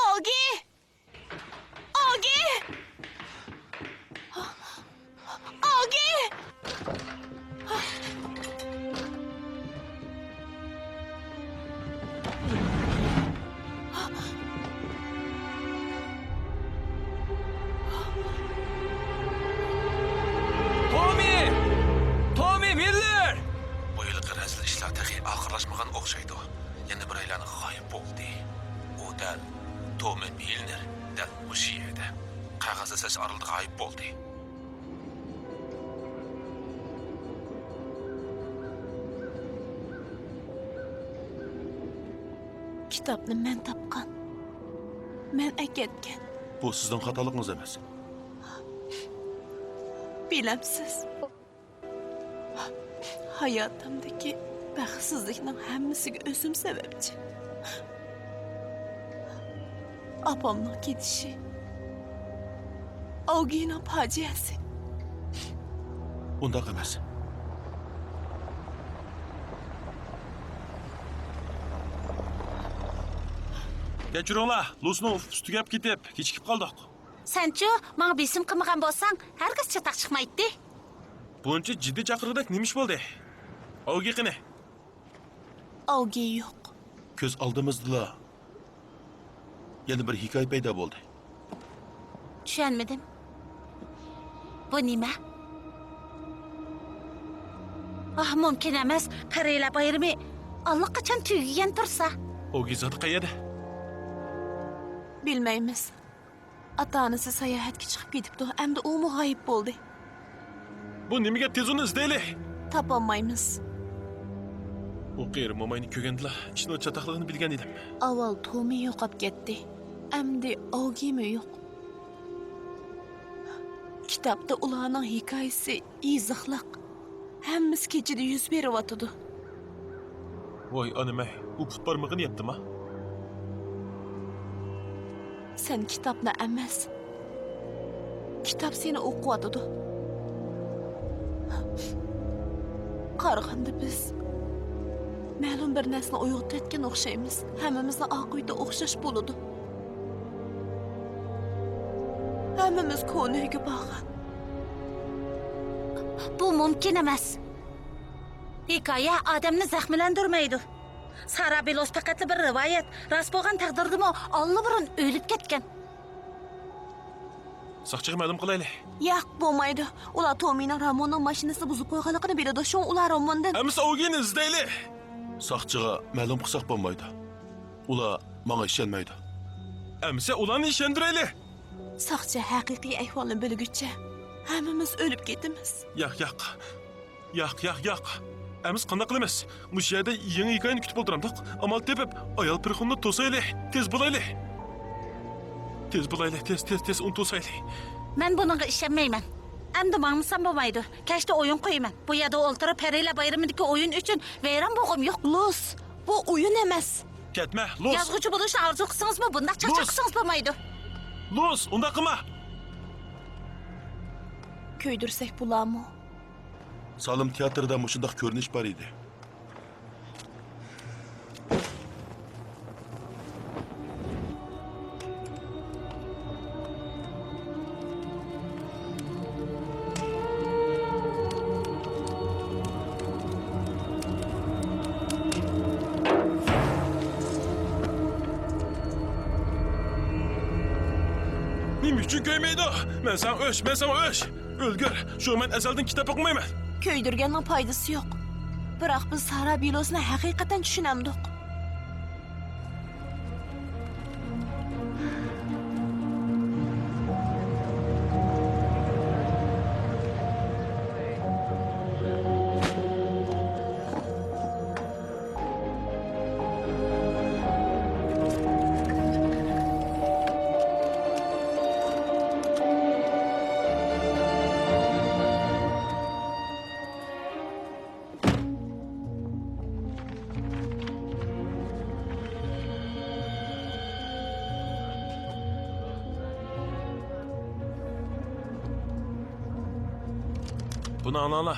Speaker 3: Augie! Augie! Augie!
Speaker 8: Tommy! Tommy Miller!
Speaker 4: Bu yılki rezil işler tehi ahırlaşmagan okşaydı. Yeni bir aylanı gayip oldu. O del Tommy Milner del bu şiyede. Kağızı ses arıldı gayip oldu.
Speaker 3: Kitobni men topgan. Men aketgan.
Speaker 7: Bu sizden xatolig'ingiz emas.
Speaker 3: Bilamsiz. Hayotimdagi baxtsizlikning hammasiga o'zim sababchi. Opamning ketishi. Augie'ning fojiasi.
Speaker 7: Undaq emas. Kechiringlar, Lusning ustiga ketib, kechikib qoldik.
Speaker 9: Senchu, bana besim qilmagan bo'lsang, herkes çatak chiqmaydi.
Speaker 7: Buncha jiddiy chaqirg'dak nima ish bo'ldi? Ovga qani?
Speaker 3: Ovga yo'q.
Speaker 7: Ko'z oldimizda yana bir hikoya paydo bo'ldi.
Speaker 9: Tushunmadim. Bu nima? Ah, mumkin emas. Parilar bayrami allaqachon tugagan tursa.
Speaker 7: Ovga zot qayerda?
Speaker 3: Bilmaymiz. Ata-onasi sayohatga chiqib ketibdi, endi u g'oyib bo'ldi.
Speaker 7: Bu nimaga tez uni izlaylik?
Speaker 3: Topolmaymiz.
Speaker 7: U qeri momayni ko'rgandilar. Ishni chataqligini bilgan edim.
Speaker 3: Avval Tomi yo'qolib ketdi. Endi Ovgimi yo'q. Kitobda ularning hikoyasi iziqliq. Hammasi kechida yuz beryotdi.
Speaker 7: Voy onamay, u put barmog'ini yetdimi?
Speaker 3: Sen kitobni emas. Kitob seni o'qiyotdi. Qarag'anda biz ma'lum bir narsani uyg'otayotgan o'xshaymiz. Hammamizni oquyda o'xshash bo'ladi. Hammamiz ko'niga bog'an.
Speaker 9: Bu mumkin emas. Hikoya odamni zaxmlantirmaydi. Sara Belos faqat bir rivoyat. Rost bo'lgan taqdirdimi allburun o'lib ketgan.
Speaker 7: Soqchiga ma'lum qilaylik.
Speaker 3: Yo'q, bo'lmaydi. Ular Tomining Ramonning mashinasini buzib qo'yganligini biladi. Shu ular Ramondan.
Speaker 7: Hammasi Ovgini izlaylik. Soqchiga ma'lum qilsak bo'lmaydi. Ular menga ishonmaydi. Hammasi ularni ishontiraylik.
Speaker 3: Soqchi haqiqiy ahvolni bilguncha hammamiz o'lib ketamiz.
Speaker 7: Yo'q. Amiz qanday qilamiz? Bu yerda yangi hikoyani kutib o'tiramdik. Amal tepib, ayol pirxonni to'saylik. Tez bo'laylik. Tez uni to'saylik.
Speaker 9: Men bunga ishonmayman. Endi ma'musam bo'lmaydi. Kashda o'yin qo'yaman. Bu yerda o'ltirib Parilar bayramidagi o'yin uchun vayron bo'g'im yo'q.
Speaker 3: Lus, bu o'yin emas.
Speaker 7: Ketma, Lus.
Speaker 9: Yozuvchi bo'lishni orzu qilsangizmi, bunday charchoq qilsangiz bo'lmaydi.
Speaker 7: Lus, unda qilma.
Speaker 3: Ko'ydirsak bularmi?
Speaker 7: Salim teatrida mushundaq ko'rinish bor edi. Nima uchun ko'ymaydi? Men sen o'sh. O'lgur. Shu men azaldan kitob o'qimayman.
Speaker 3: Ko'ydirganning foydasi yo'q. Biroq biz Sara Belosni haqiqatan tushunamdik.
Speaker 7: Buni anala.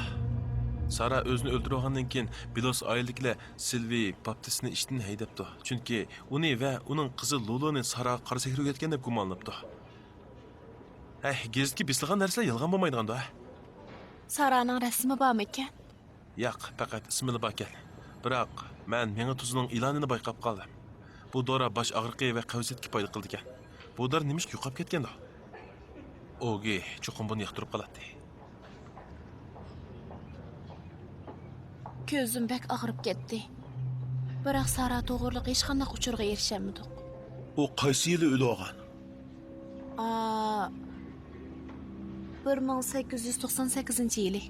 Speaker 7: Sara o'zini o'ldirgandan keyin Belos oilaliklar Silvi Baptistni ishdan haydabdi. Chunki uni va uning qizi Loloni Sara qarsak o'rgatgan deb gumonlabdi. Gazetga bislagan narsalar yolg'on bo'lmaydi-da.
Speaker 3: Saraning rasmi bormi ekan?
Speaker 7: Yo'q, faqat ismi bor ekan. Biroq men menga tuzining e'lonini bayqab qoldim. Bu dori bosh og'riqi va qavziyatga foyda qildi ekan. Bu dori nima ishga yo'qolib ketganda? Ogi cho'qim buni yoqtirib qoladi.
Speaker 3: Ko'zim bak og'rib ketdi. Biroq Sara to'g'riliq hech qanday uchurga erishamadik.
Speaker 7: U qaysi yili o'lgan?
Speaker 3: 1898-yili.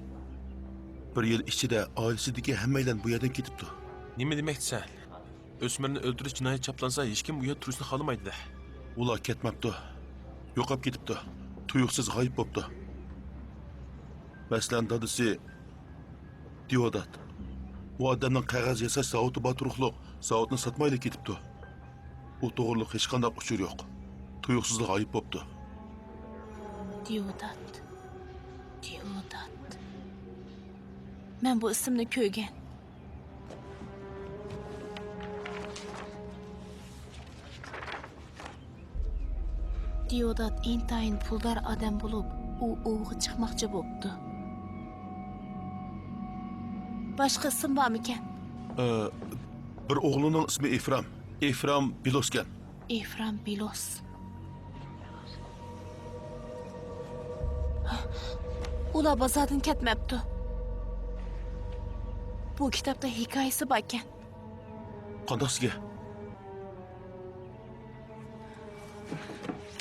Speaker 7: Bir yil ichida oilasidagi hammalar bu yerdan ketibdi. Nima demaksan? O'smirni o'ldirish jinoyat chaplansa, hech kim bu yerda turishni xohlamaydi. Ular ketmabdi. Yo'qolib ketibdi. Tuyuqsiz g'oyib bo'libdi. Masalan, dadasi Diodat. Bu odamning qog'oz yasash zavodi bor turibdi. Zavodni sotmayli ketibdi. U to'g'riliq hech qanday uchur yo'q. Tuyuqsiz g'oyib bo'libdi.
Speaker 3: Diodat. Men bu ismni ko'rgan. Deodat intayin puldar adam bulup, u oğu çıkmakçı boptu. Başka isim var mı ken?
Speaker 7: Bir oğlunun ismi Efram. Efram Bilosken.
Speaker 3: Efram Bilos. Ula bazadın ketmepti. Bu kitapta hikayesi var ken.
Speaker 7: Qandaq sizga?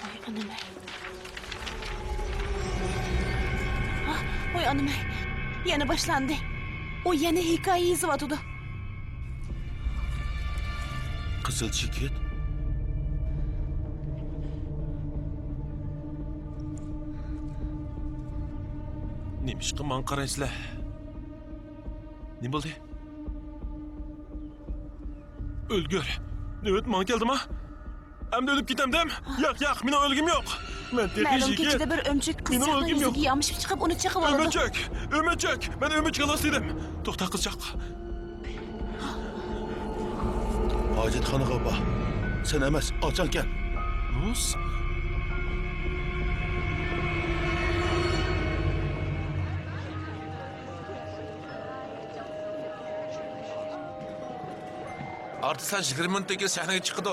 Speaker 3: Oy anime. Oy anime. Yana başlandı. O yana hikaye yazıvatıdı.
Speaker 7: Qizil cheket. Nemishqa man qaraysizlar? Ne bo'ldi? O'lgur. Növbet man keldi mi? Endi o'lib ketamdim. Yo'q, meni o'lgim yo'q. Men
Speaker 3: Ma'lum
Speaker 7: texnik
Speaker 3: kechida bir ömcük qizchaqning
Speaker 7: o'lgim yo'q.
Speaker 3: yuziga yamishib chiqib uni chiqib oldi.
Speaker 7: Ömürcük. Ben ömürcük alas dedim. To'xta qizchaq. Hojatxonaga bor. Sen emas, ochankan. Nus?
Speaker 4: Artisan 20 minutdan keyin sahnaga chiqdi.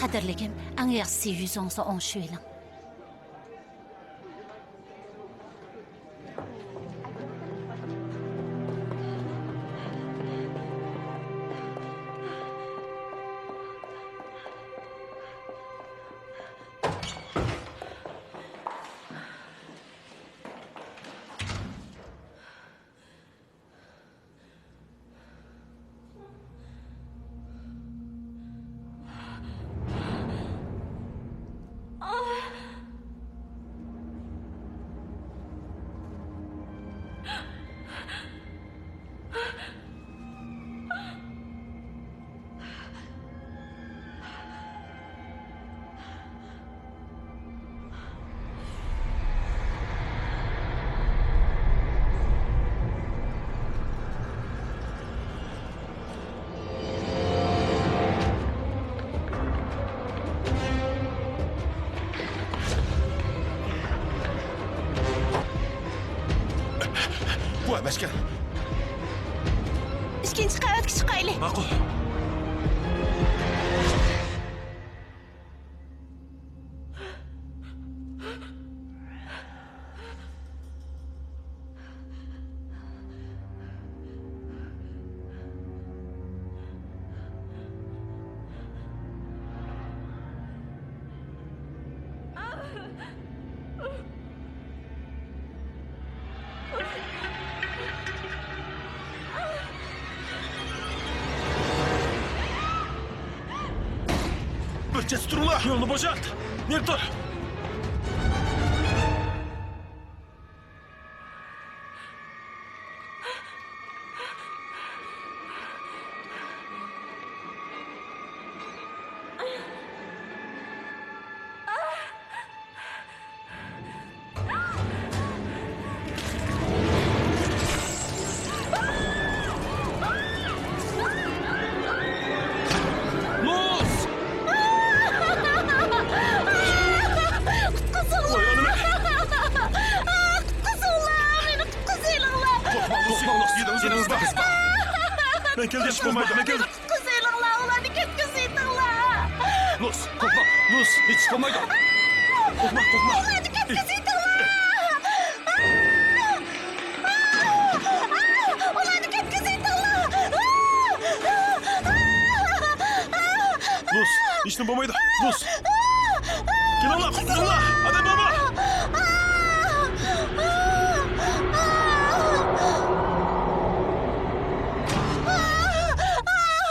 Speaker 9: Qadrligim, eng yaxshisi yuzingizga o'ng shuiling.
Speaker 7: Bu emaskan.
Speaker 3: İkinci qavatga chiqaylik.
Speaker 7: Ma'qul. Bırçası turula. Yolunu boşalt. Nerede dur? Ben geldim, çıkmaydı, ben geldim.
Speaker 9: Kuzeyliğler, ulan ketkiziydilar.
Speaker 7: Lus, korkma, Lus, hiç çıkmaydı. Korkma.
Speaker 9: Ulan ketkiziydilar. Ulan ketkiziydilar.
Speaker 7: Lus, işin bombaydı, Lus. Gel Allah, kurtulun hadi baba.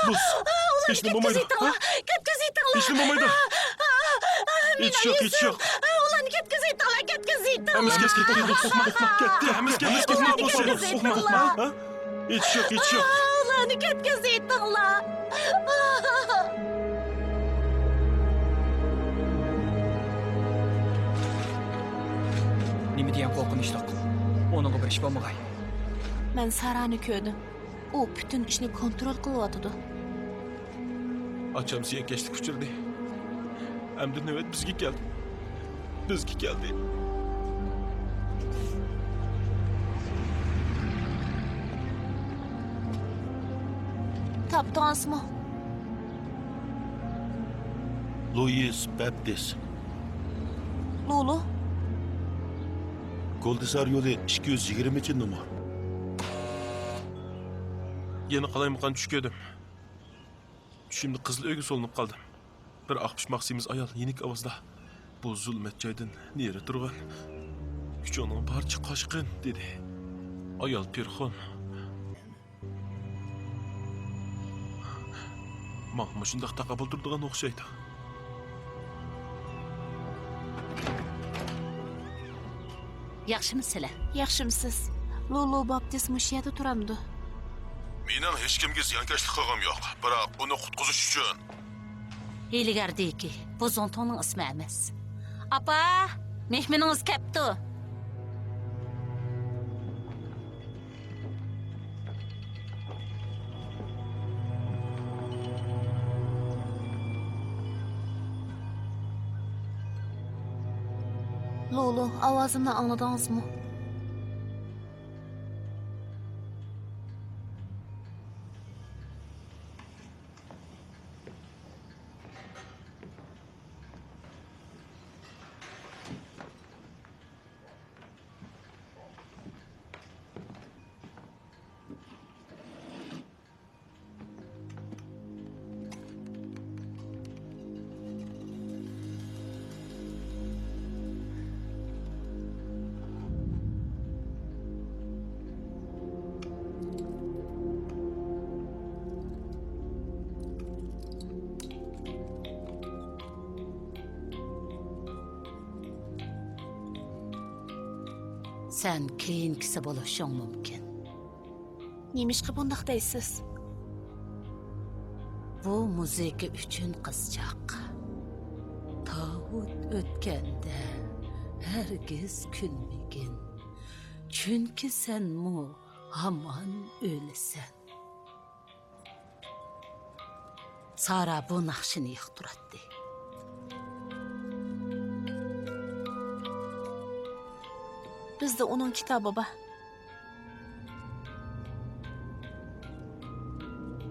Speaker 7: Lus, işin bombaydı.
Speaker 9: Ketkiziydilar.
Speaker 7: İşin bombaydı. Hiç yok.
Speaker 9: Ulan ketkiziydilar.
Speaker 7: Hemiz kes, gitti. Hemiz kes, korkma. Hiç yok.
Speaker 9: Ulan ketkiziydilar.
Speaker 8: Nima degan qo'rqinchliq. Onunga bir ish bo'lmag'ay.
Speaker 3: Men Sarani ko'rdim. U bütün ishni kontrol qilyotidi.
Speaker 7: Açam ziyankeşlik uçurdu. Hem de nöbet bizge geldi. Bizge geldi.
Speaker 3: Tapdыңызмы?
Speaker 10: Louis Baptist.
Speaker 3: Lulu,
Speaker 10: Koldesar yolu 220 numara.
Speaker 7: Yeni kalaymakan düşküydüm. Şimdi kızıl ögü solunup kaldım. Bir akmış maksimiz ayal yenik avazda. Bu zulmet caydın nere durgan? Küç onun barçı kaşkın dedi. Ayal pirxon. Mağma şundaq taqabıl durduğun oxşaydı.
Speaker 9: Yaxshimisilar?
Speaker 3: yaxshimisiz? Lulu Baptist mush yerda turamdi.
Speaker 10: Mening hech kimga ziyankeşlik qilgim yo'q. Biroq uni qutqizish uchun
Speaker 9: Hiyligar deyki, bu Zontonning ismi emas. Apa, mehmoningiz kelibdi.
Speaker 3: Lulu, ovozimni angladingizmi?
Speaker 9: Sen keyinkisi bo'lishing mumkin.
Speaker 3: Nemishqa bundaq deysiz?
Speaker 9: Bu muzika uchun qizchaq. Tavut o'tganda hergiz kulmagin. Chunki sen mu hamon o'lisan. Sara bu naqshini yoqtiradi.
Speaker 3: Bizda uning kitobi bor.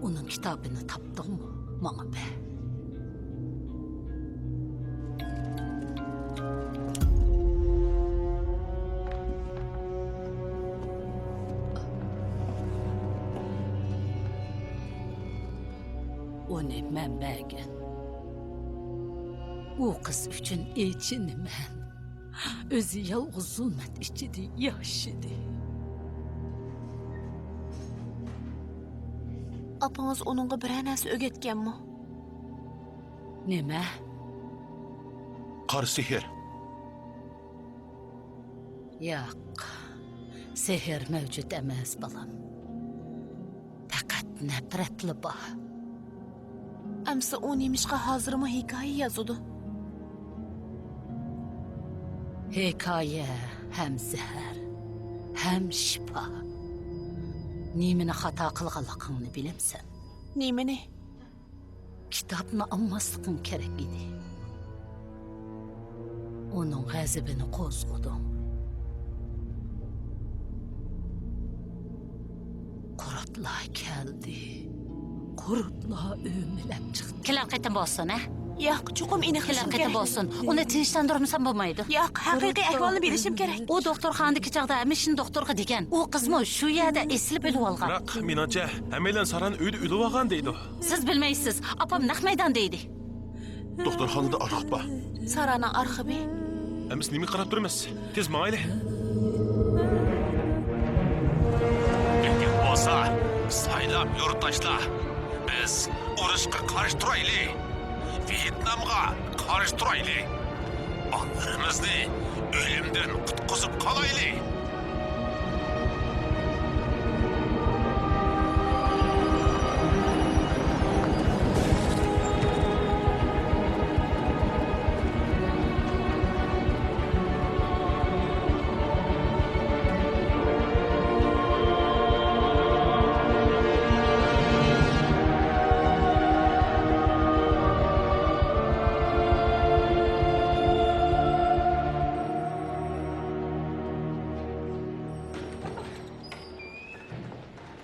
Speaker 9: Uning kitobini topdingmi? Menga ber. Uni men bergan. U qiz uchun echiniman. O'zi yolg'iz zulmat ichida yashadi.
Speaker 3: Apangiz uningga biror narsa o'rgatganmi?
Speaker 9: Nima?
Speaker 10: qor sehr.
Speaker 9: Yo'q. Sehr mavjud emas, balam. Faqat nafratli bor.
Speaker 3: Amsa u nemishqa hozirmi hikoya yozadi?
Speaker 9: Hikoya ham zahar, ham shifo. Nimani xato qilganligingni bilamsan.
Speaker 3: Nemani?
Speaker 9: Kitobni olmasliging kerak edi. Uning g'azabini qo'zg'adim. Qurutlar keldi. Qurutlar o'milab chiqdi. Kelar qaytam bo'lsin, ha?
Speaker 3: Yo'q, chuqum aniqlashim
Speaker 9: Kelar
Speaker 3: kerak.
Speaker 9: qaytam bo'lsin. Uni tinchlantirmasam bo'lmaydi.
Speaker 3: Yo'q, haqiqiy ahvolni bilishim kerak.
Speaker 9: U doktorxonadagi chaqda mishin doktorga degan. U qizmi shu yerda eslib bilib olgan.
Speaker 7: Biroq menimcha hammalar Saran uyda o'lib olgan deydi.
Speaker 9: Siz bilmaysiz. Opam naq maydon deydi.
Speaker 10: Doktorxonada arxit bor.
Speaker 3: Saraning arxivi.
Speaker 7: Biz nima qarab turamiz? Tez mayli.
Speaker 4: Endi bo'lsa, saylab yurtdoshlar, biz urushga qarshi turaylik. Vyetnamga qarshi turaylik. Onlarimizni o'limdan qutqizib qolaylik.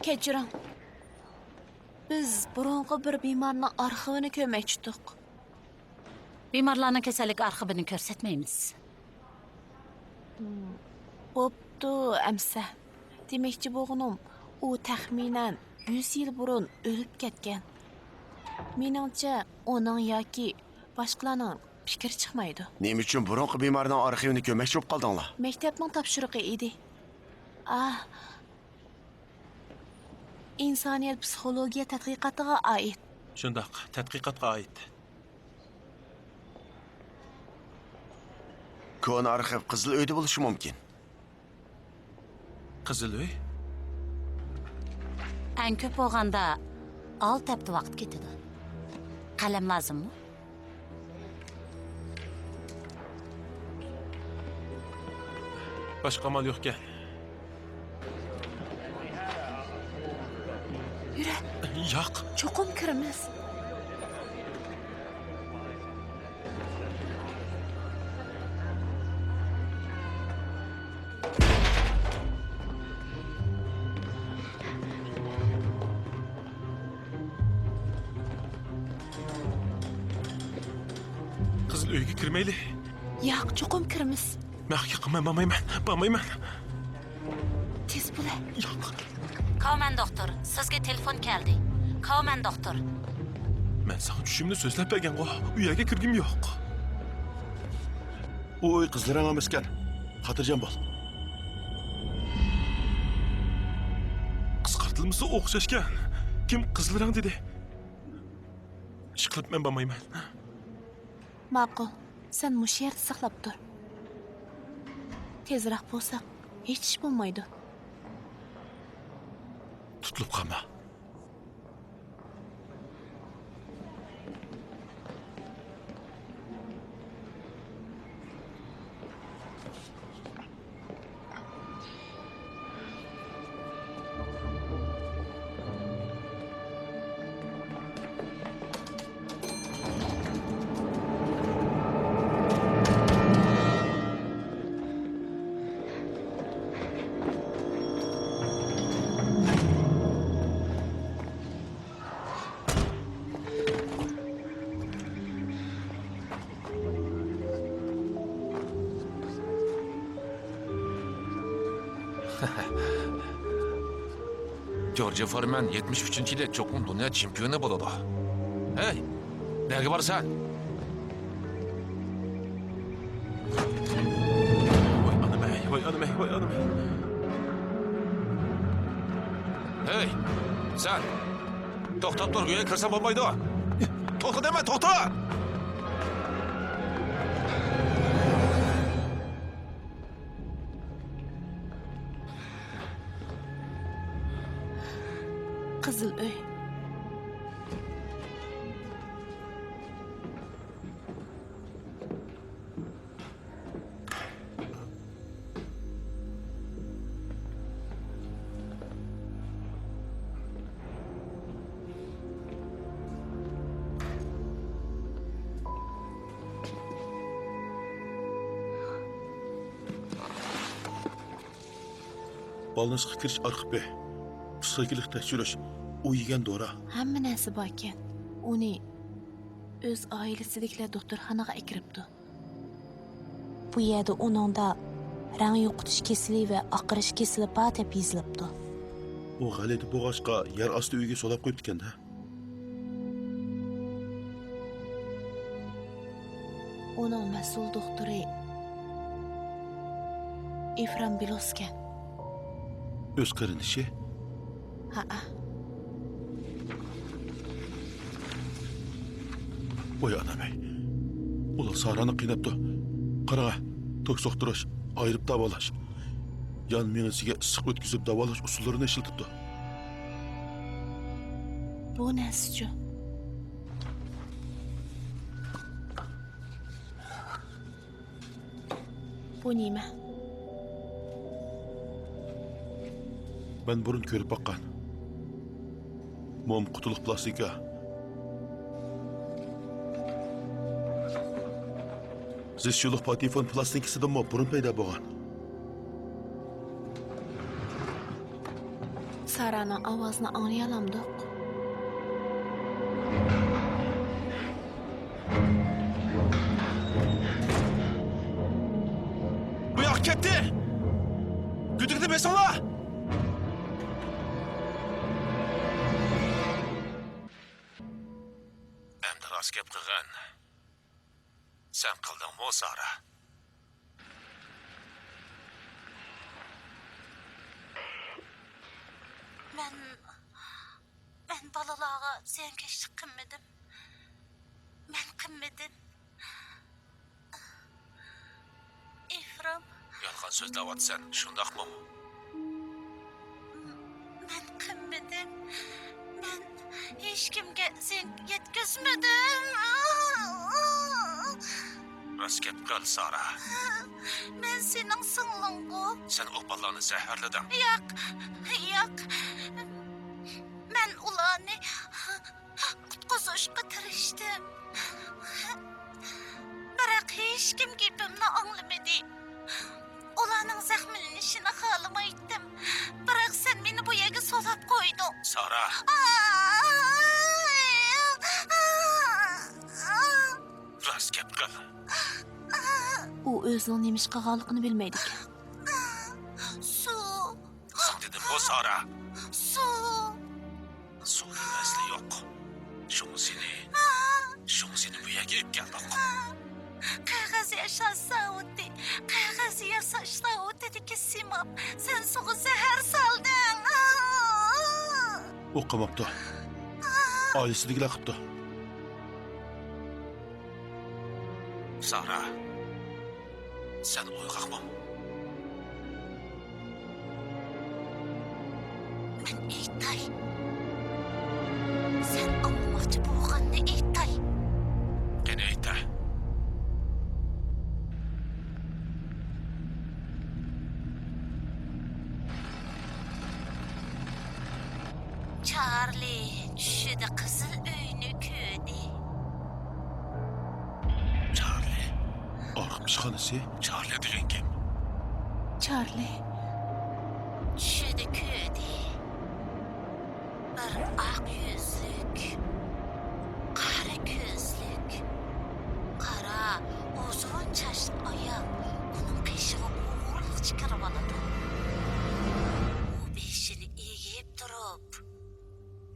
Speaker 3: Kechiring. Biz burunqi bir bemorning arxivini ko'rmoqchidik.
Speaker 9: Bemorlarning kasallik arxivini ko'rsatmaymiz.
Speaker 3: Bo'pti, amsa. Demakchi bo'g'inim, u taxminan 100 yil burun o'lib ketgan. Meningcha, uning yoki boshqalarning fikri chiqmaydi.
Speaker 6: Nima uchun burunqi bemorning arxivini ko'rmoqchi bo'lib qoldinglar?
Speaker 3: Maktabning topshirig'i edi. İnsaniyat psixologiya tadqiqotiga oid.
Speaker 7: Shundoq, tadqiqotga oid.
Speaker 6: Kona arxiv Qizil uyda bo'lishi mumkin.
Speaker 7: Qizil uy?
Speaker 9: Eng ko'p bo'lganda 6 hafta vaqt ketadi. Qalam lozimmi?
Speaker 7: Boshqa amal yo'q ekan.
Speaker 3: Yura,
Speaker 7: Yo'q.
Speaker 3: cho'qim kiramiz.
Speaker 7: Qizil uyga kirmayli.
Speaker 3: Yo'q, cho'qim kiramiz.
Speaker 7: Mahka qilmayman, bormayman.
Speaker 3: Tez bo'la.
Speaker 7: Yo'q.
Speaker 9: Qavman doktor, sizga telefon keldi. Qavman doktor.
Speaker 7: Men sana tushimni so'zlab bergan-ku. Uyga kirgim yo'q.
Speaker 10: Oy, qizlarang emaskan. Xotirjam bo'l.
Speaker 7: Qisqartilmasa o'xshashgan. Kim qizlarang dedi? Ishqilib men bormayman.
Speaker 3: Ma'qul. Sen mush yerda saqlab tur. Tezroq bo'lsak, hech ish bo'lmaydi.
Speaker 7: Tutilib qolma.
Speaker 4: George Foreman 73-yilda cho'qim dunyo chempioni bo'ladi. Hey, nega borsan?
Speaker 7: Voy onamay.
Speaker 4: Hey, sen. To'xtab tur, uyga kirsa bo'lmaydi. To'xta dema, to'xta!
Speaker 3: Qizil uy.
Speaker 10: Balnızga kirish arxivi. Psixologik tekshirish. U yegan dora.
Speaker 3: Hamma narsa bor ekan. Uni o'z oilasidagilar doktorxonaga akiribdi. Bu yerda uningda rang yo'qotish kesili va oqirish kesili bor deb yozilibdi.
Speaker 10: U g'alati bo'g'ashqa yer osti uyga solab qo'yibdi ekan-da.
Speaker 3: Uning mas'ul doktori Efram Biloskan.
Speaker 10: O'z qarinishi.
Speaker 3: Ha.
Speaker 10: Voy onamay. Ular Sarani qiynabdi. Qara, tok so'qtirish, ayirib davolash. Yan miyasiga issiq o'tkazib davolash usullarini ishlatibdi.
Speaker 3: Bu narsa-chi? Bu nima?
Speaker 10: Ben burun ko'rib baqqan. Mom qutuliq plastika. Zishchilik patifon plastikasidan burun paydo bo'lgan.
Speaker 3: Sara Sara'nın avazını anlayalamdık.
Speaker 7: Bu yak ketdi. Güdükni besinglar.
Speaker 4: Endi rost gap qilgan. Sen qildingmi, Sara?
Speaker 9: Ben balalarga ziyankeşlik qilmadim. Men qilmadim. Efram,
Speaker 4: Yolg'on so'zlayapsan, shundaqmi?
Speaker 9: men qilmadim. Men hech kimga ziyon yetkazmadim.
Speaker 4: Rost gap qil, Sara.
Speaker 9: Men sening singling-ku.
Speaker 4: Sen o bolalarni zaharlading.
Speaker 9: Yo'q. Men ularni qutqazishga tirishdim. Biroq hech kim gapimni anglamadi. Ularning zaxmlanishini xohlamaydim. Biroq sen meni bu yerga solab qo'yding.
Speaker 4: Sara, rost gap qil.
Speaker 3: U o'zining nima ish qilganligini bilmaydi ekan.
Speaker 9: Suv,
Speaker 4: Sen dedim-ku, Sara.
Speaker 9: suv.
Speaker 4: Suv emasli yo'q. Şunu seni bu yerga olib keldik.
Speaker 9: Qog'oz yashashsa o'tdi. Qog'oz yasashsa o'tdiki Simam. Sen suvga zahar solding.
Speaker 10: O qamaptı. Ailesidekiler qıptı.
Speaker 4: Sara, sen uyg'oqmi?
Speaker 9: Men aytay. Sen anlamoqchi bo'lganni aytay.
Speaker 4: Qani ayta.
Speaker 9: Charlie tushida qizil uyni ko'rdi.
Speaker 4: Charlie.
Speaker 10: Arxivxonasi.
Speaker 4: Charlie degan kim?
Speaker 3: Charlie.
Speaker 9: Tushida ko'rdi. Bir oq yuzlik, qora ko'zlik, qora uzun chashli ayol uning qishig'i o'g'irlik chiqarib oladi. U beshini egib turib,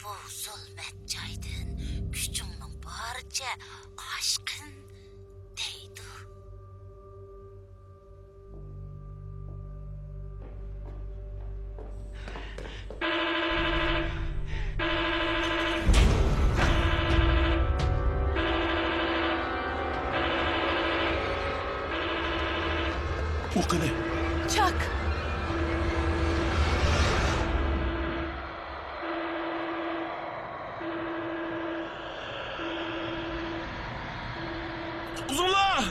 Speaker 9: bu zulmat joydan kuchingning boricha oshqin deydi.
Speaker 10: O qani?
Speaker 3: Chuck.
Speaker 7: Uzunlar!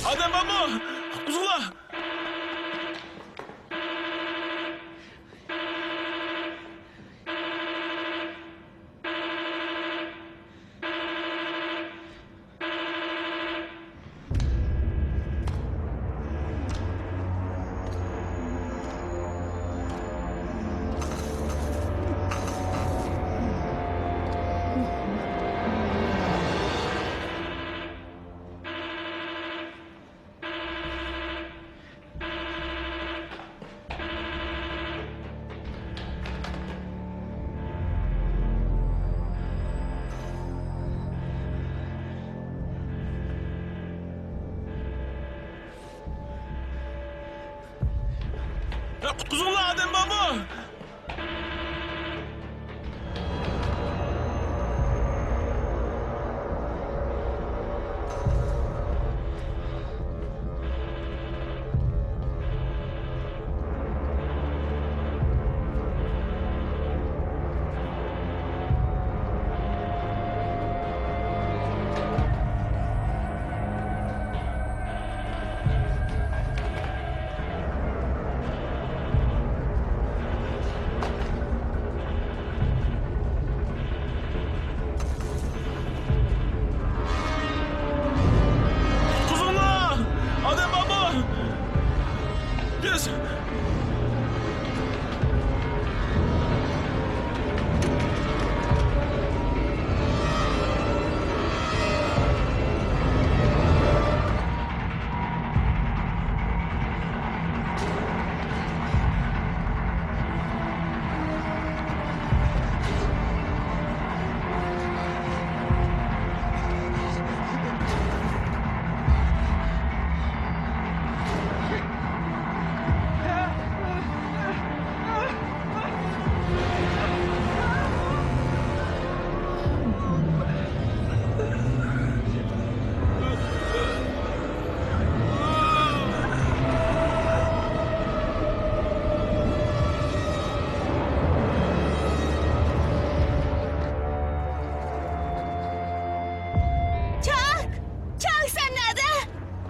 Speaker 7: Adam var mı? Uzunlar!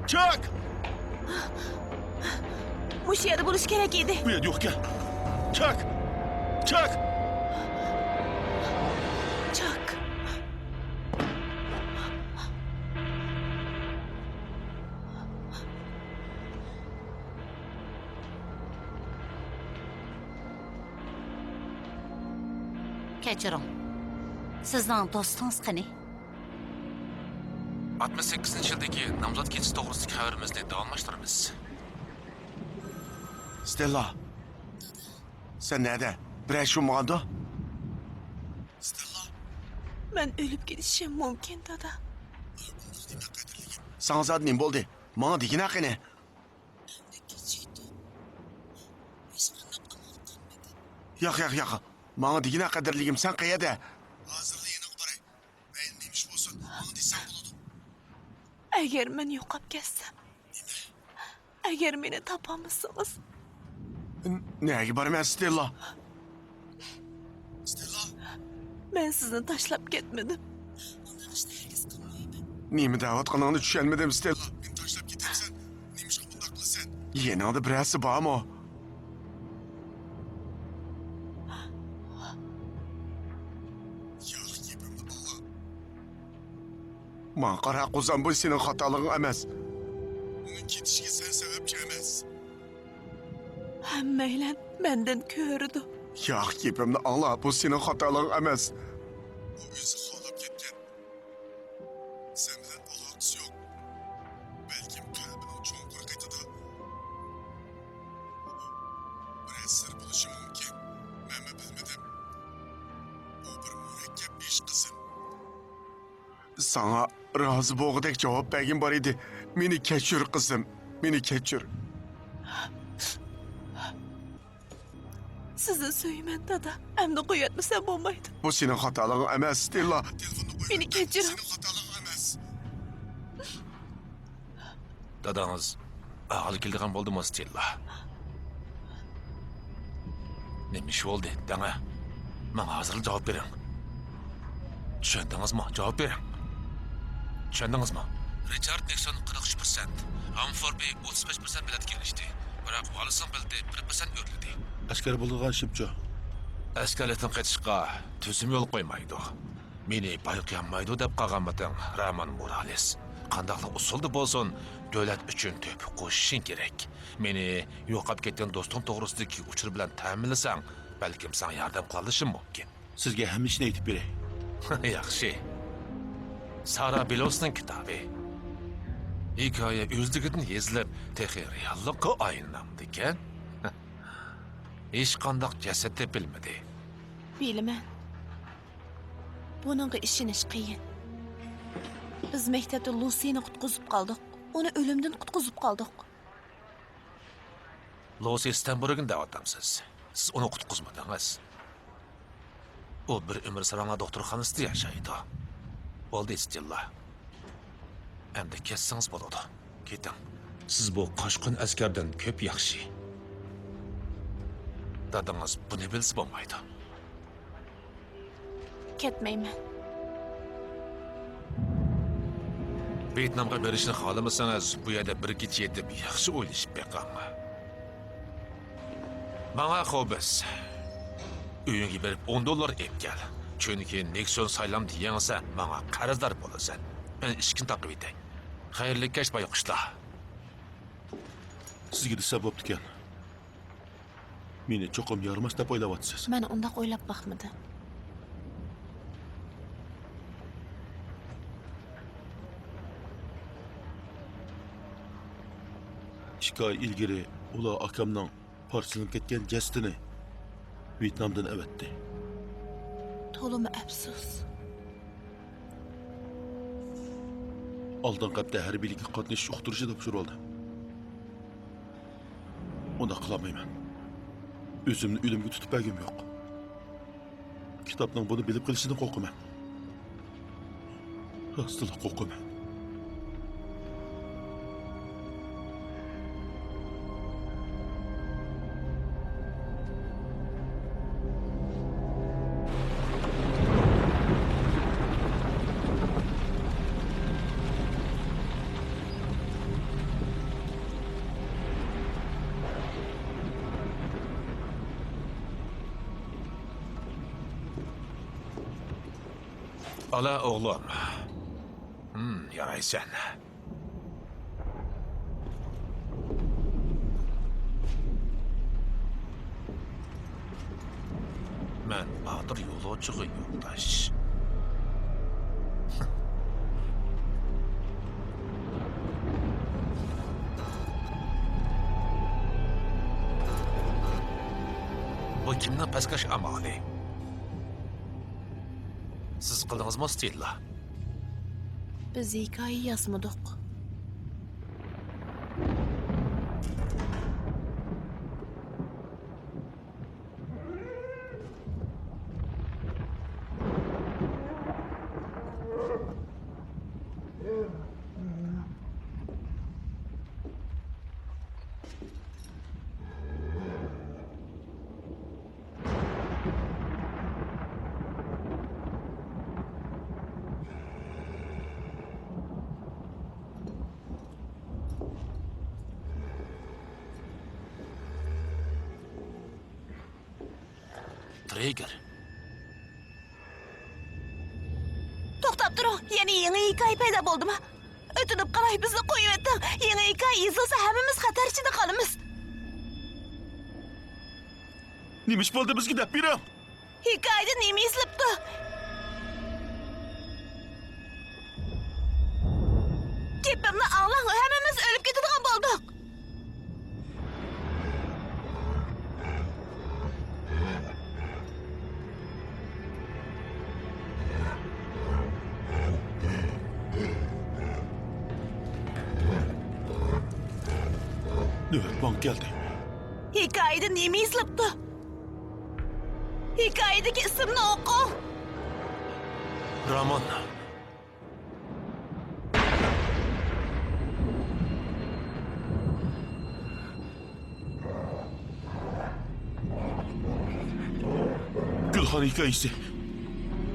Speaker 10: Çık!
Speaker 3: Mush yerda bo'lish kerak edi.
Speaker 10: Bu yerda yo'q ekan. Çık! Çık!
Speaker 3: Chuck.
Speaker 9: Kechiring. Sizning do'stingiz qani?
Speaker 4: 68-yildagi nomzod ketish to'g'risidagi xabarimizni davomlashtiramiz.
Speaker 6: Stella. Sen nerede? Bir şey olmadı? Stella.
Speaker 3: Men o'lib ketishim mumkin, dada.
Speaker 6: Sana zaten ne oldu? Bana dikin hakkını. Yak. Bana dikin kadarligim sen kıyada. Hazırlayın oğulları. Ben neymiş olsun. Bana diysen buludu.
Speaker 3: Agar men yo'qolib ketsam, agar meni topolmasangiz,
Speaker 6: Neye barım Stella? Stella.
Speaker 3: men sizni tashlab ketmadim.
Speaker 6: Neymi davet kanalını düşelmedim Stella. Beni taşlap gidersen. Neymiş kapındaklı sen? Yeni adı birisi bağ mı o? Man qara qozan bu senin hatalığın emas. Onun ketişine sen sebepçi emas.
Speaker 3: Hammanglar mendan ko'rdi.
Speaker 6: Yağ yepimni anla bu senin hatalığın emas. Bu özü xolab ketken. Sen bilen alakası yok. Belkim kalbinin çoğunkur kaytıda. Bir sır buluşu mümkün. Ben bilmedim. Bu bir mürekkep iş kızım. Sana razı boğdek cevap vergin var idi. Beni keçir kızım. Beni keçir.
Speaker 3: Sizni suyman, dada. Endi qo'yatmasam bo'lmaydi.
Speaker 6: Bu senin hatalığın emas Stella.
Speaker 3: Meni kechiring.
Speaker 6: Senin hatalığın emas.
Speaker 4: Dadangiz ahli keldigan bo'ldimi Stella? Nima ish bo'ldi? Danga. Menga hozir javob bering. Tushundingizmi? Javob bering. Tushundingizmi? Richard Nixon 43%, Humphrey 35% bilan kelishdi. Biroq Walson bildi 1% o'rladi.
Speaker 10: Askar bo'lgan shimcho.
Speaker 4: Askarlikdan qaytishga tuzum yo'l qo'ymaydi. Meni bayqamaydi deb qolganmidim Ramon Morales. Qandaqli usulda bo'lsin, davlat uchun to'p qo'shishing kerak. Meni yo'qolib ketgan do'stim to'g'risidagi uchur bilan ta'minlasang, balkim sen yordam qila olishim mumkin.
Speaker 10: Sizga ham ishni aytib beray.
Speaker 4: Yaxshi. Sara Belosning kitobi. Hikoya o'zligidan yezilib, texi reallikqa aylanadi ekan. Hech qanday jasad topilmadi.
Speaker 3: Bilaman. Buningga ishonish qiyin. Biz maktabda Lucini qutqizib qoldik. Uni o'limdan qutqizib qoldik.
Speaker 4: Lucy Stenberg'ni da'vatamsiz. Siz uni qutqizmadingiz. U bir umr saranga doktorxonasida yashaydi. Bo'ldi Stella. Endi ketsangiz bo'ladi. Keting. Siz bu qochqin askardan ko'p yaxshi. Dadangiz buni bilsa bo'lmaydi.
Speaker 3: Ketmayman.
Speaker 4: Vyetnamga berishni xohlamasangiz, bu yerda bir kecha yetib yaxshi o'ylashib beqamma. Menga xobis. Uyingga berib $10 ep kel. Chunki Nixon saylamni yengsa, menga qarzdor bo'lasan. Men ishkini taqib etay. Xayrli kech bayqishlar.
Speaker 10: Sizga desa bo'pti ekan. Meni cho'qim yormas deb o'ylayapsiz.
Speaker 3: Men undaq o'ylab baxtmadim.
Speaker 10: Ikki oy ilgari ular akamning parchalanib ketgan jasadini Vyetnamdan avatdi.
Speaker 3: To'limi afsus.
Speaker 10: Oldin qapda harbiylikka qatnashish uqtirishi topshirib oldi. Unda qilmayman. O'zimni o'limga tutib bergim yo'q. Kitobning buni bilib qolishidan qo'rqaman. Rostila qo'rqaman.
Speaker 4: Ala oğlum. Yaraysan. Ben Bahadır yolcuğu yoldaş. Bu kimden paskaş amali? Siz kıldınız mı Stella?
Speaker 3: Biz hikoya yazmadık.
Speaker 4: Trigger.
Speaker 9: To'xtab turing, yana yangi hikoya paydo bo'ldimi? O'tinib qalay bizni qo'yib etding. Yangi hikoya yozilsa hammamiz xatar ichida qolamiz.
Speaker 10: Nima ish bo'ldi bizga deb bering.
Speaker 9: Hikoyada nima yozilibdi? Gapimni anglang, hammamiz o'lib ketadigan bo'ldik.
Speaker 10: Növbet bank geldi.
Speaker 9: Hikoyada nima yozilibdi? Hikoyadagi ismni o'qing.
Speaker 4: Ramon.
Speaker 10: Gülhan hikayesi.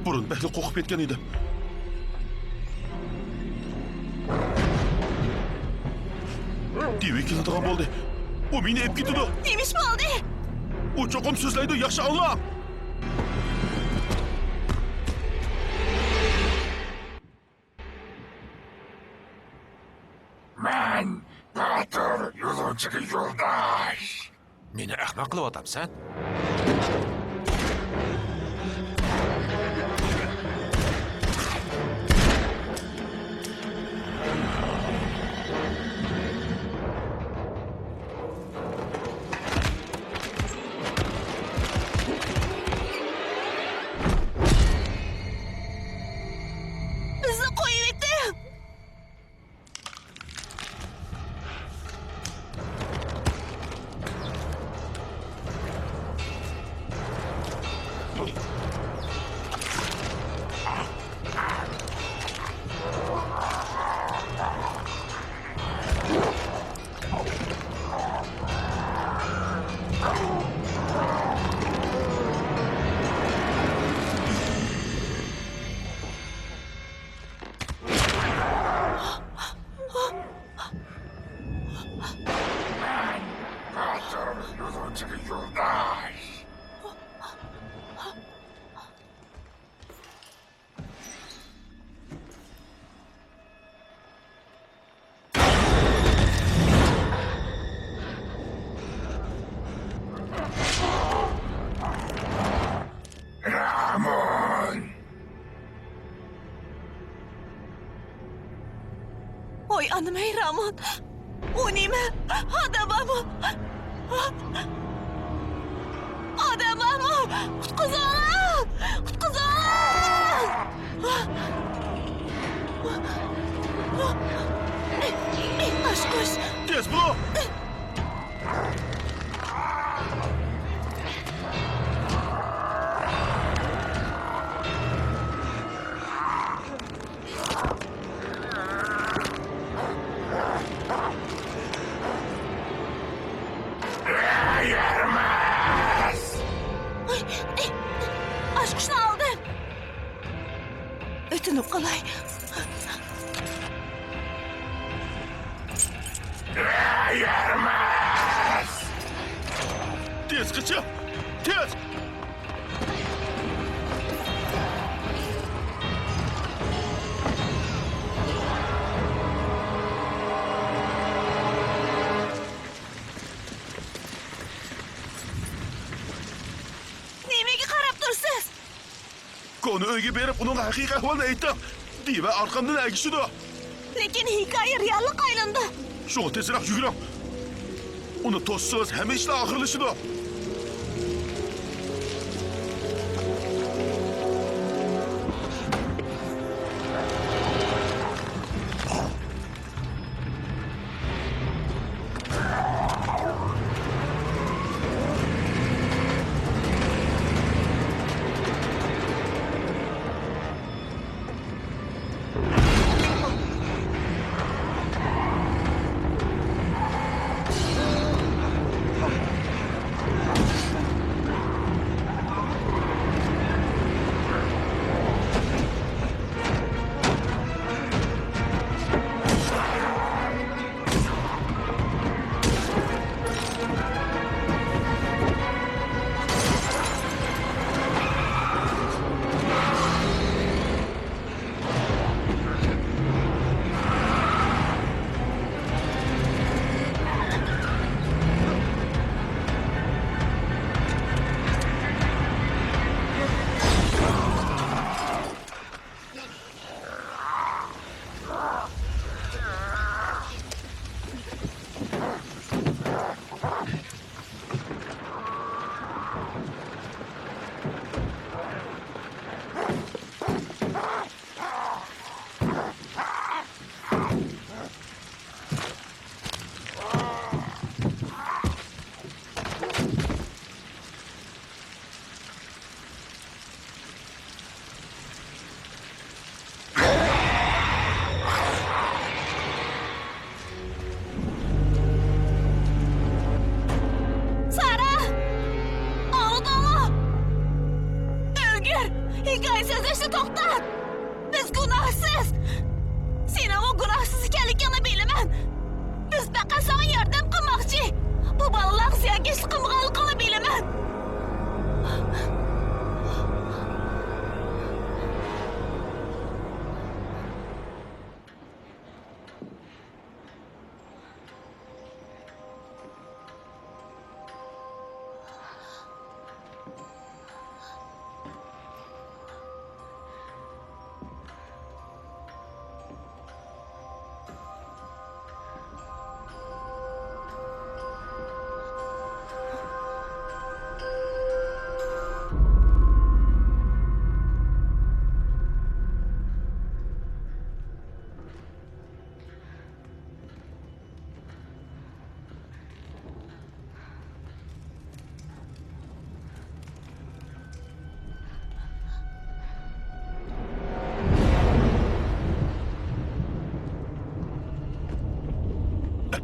Speaker 10: Burun behli kokup etken idim. Divi keladigan bo'ldi. O meni ep ketdi.
Speaker 9: Nima ish bo'ldi?
Speaker 10: O cho'qim so'zlaydi, yaxshi angla.
Speaker 4: Men Bahadır yolcuğu yoldaş. Meni ahmoq qilib otamsan?
Speaker 9: Bizni qo'yib etding. Oy anam ey Ramon. O nima? Adamami? Adamami? Qutqizing! Qutqizing! Aşkoş.
Speaker 10: Tez bro.
Speaker 9: Aşkışını aldım. Ötünüp qalay.
Speaker 10: Tez kaçın. Tez. uyga berib, uning haqiqiy ahvolini aytdim. Diva arqamdan agishidi.
Speaker 3: Lekin hikoya reallik aylandi.
Speaker 10: Şoň tezroq yuguring. Uni to'ssiz hamma ishlar oxirlashidi.
Speaker 3: Hikoya sözleşti toxtat. Biz günahsız. Senin o günahsız ekanligini bilaman. Biz faqat sana yardım qilmoqchi. Bu balalar senga siqilganligini bilaman.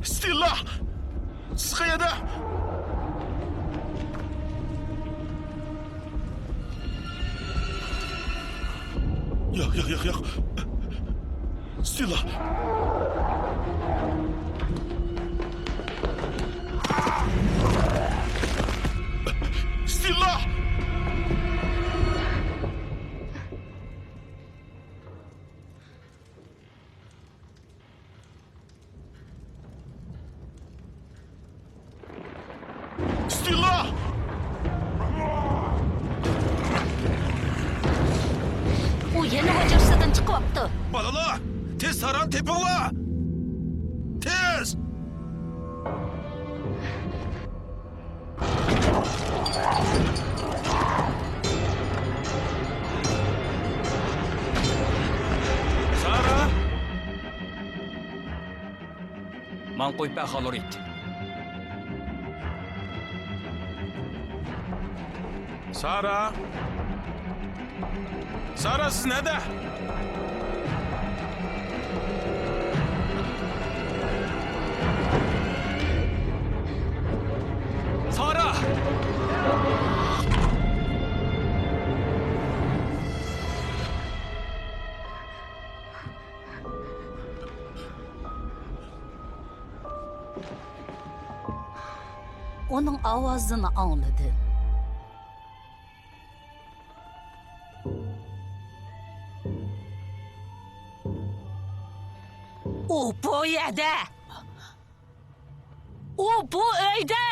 Speaker 10: Stilla! Sıkıyada! Yak. Stilla! Stilla! Stilla!
Speaker 9: U yana hujursidan chiqyapti.
Speaker 4: Balalar, tez saran tepinglar. Tez! Sara!
Speaker 8: Man qo'yib xalorit.
Speaker 7: Sara! Sara, siz nerede?
Speaker 8: Sara!
Speaker 9: Onun ovozini angladi. U bu yerda. U bu uyda.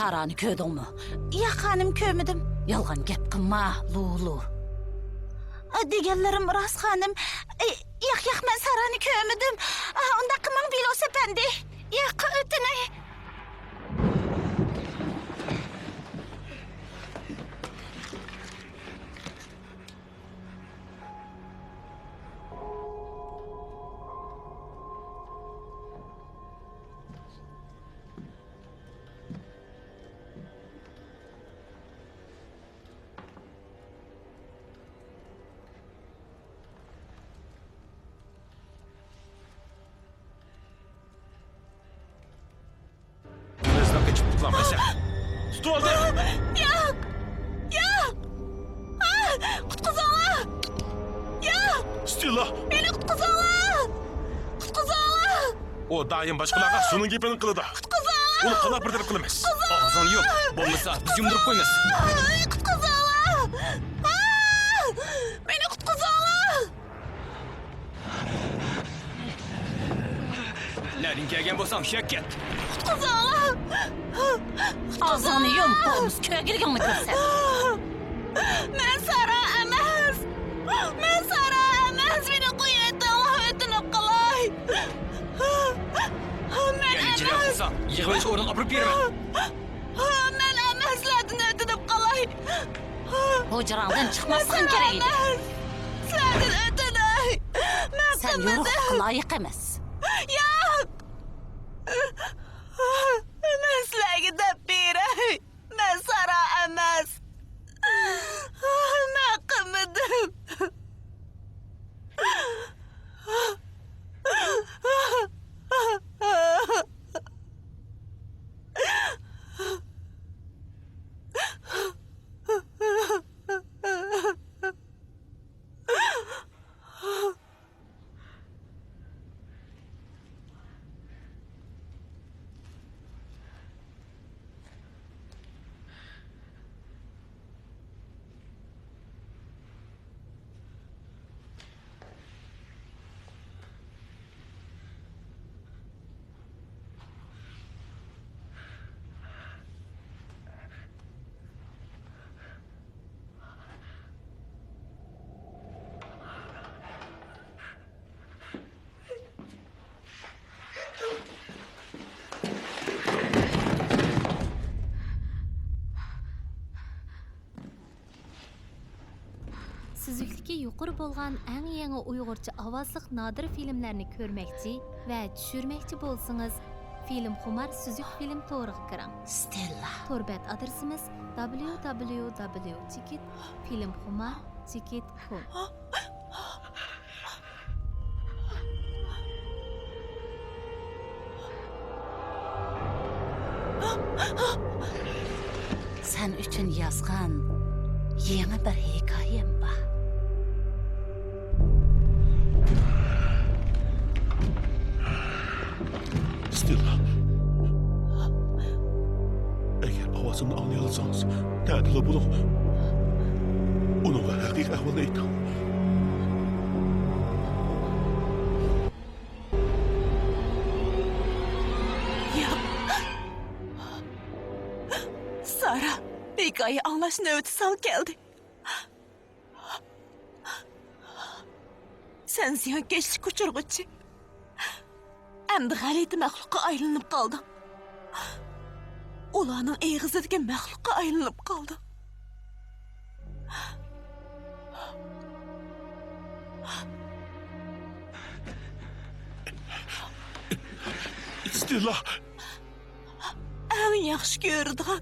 Speaker 9: Sarani köydün mü?
Speaker 3: Yo'q, xonim, ko'rmadim.
Speaker 9: Yalgan gep qilma, Lulu.
Speaker 3: Deganlarim rost, xonim. Yo'q, men Sarani ko'rmadim. Unda qilmang, Bilos apandi. Yo'q, o'tinay.
Speaker 7: Resmen geçip tutulamazsın. Tutu oldu.
Speaker 3: Yo'q. Yo'q. Qutqizinglar. Yo'q,
Speaker 10: Stella!
Speaker 3: meni qutqizinglar. Qutqizinglar.
Speaker 7: O daim başkalarına sunun gibini kılıdı. Onu kala birdir kılımız.
Speaker 8: Ağzını yop. Bo'lmasa biz yumdirib qo'ymiz.
Speaker 3: Qutqizinglar. Meni qutqizinglar.
Speaker 8: Naring kelgan bo'lsam shakkat.
Speaker 3: Qutqizinglar.
Speaker 9: Ağzını yum, bo'lmasa ko'girgingni ko'rsat.
Speaker 3: Men Sara emas. Men Sara emas. Meni qo'yinglar, o'tinib qolay. Men
Speaker 8: Yana jinoq
Speaker 3: emas.
Speaker 8: qilsam, yig'ilish o'rnini olib beraman.
Speaker 3: Men emaslardan o'tinib qolay.
Speaker 9: Hujrangdan chiqmasliging kerak edi.
Speaker 3: Sizlardan o'tinay. Men
Speaker 9: Sen yo'q, loyiq emas.
Speaker 3: Yo'q. Men sizlarga deb beray. Men Sara emas. Men qilmadim.
Speaker 1: Süzüklükə yuqori bolğan ən yangi Uyg'urcha ovozliq nodir filmlarni ko'rmoqchi va tushirmoqchi bo'lsangiz, Film Xumar Süzük Film to'riga kiring.
Speaker 9: Stella.
Speaker 1: To'rbat adresimiz www.filmxumar.com.
Speaker 9: Sen üçün yazgan yeni bir hikayem var.
Speaker 10: Stella! Eğer avazımı anlayalsanız, nerede bunu? Onunla hakik ahvalını aytın.
Speaker 3: Sara, hikaye anlaş növbeti sal geldi. Sen ziyan geçlik uçurguçu. Endi g'alati maxluqqa aylanib qolding. Ularning eg'izidagi maxluqqa aylanib qolding.
Speaker 10: Stella!
Speaker 3: Eng yaxshi ko'radigan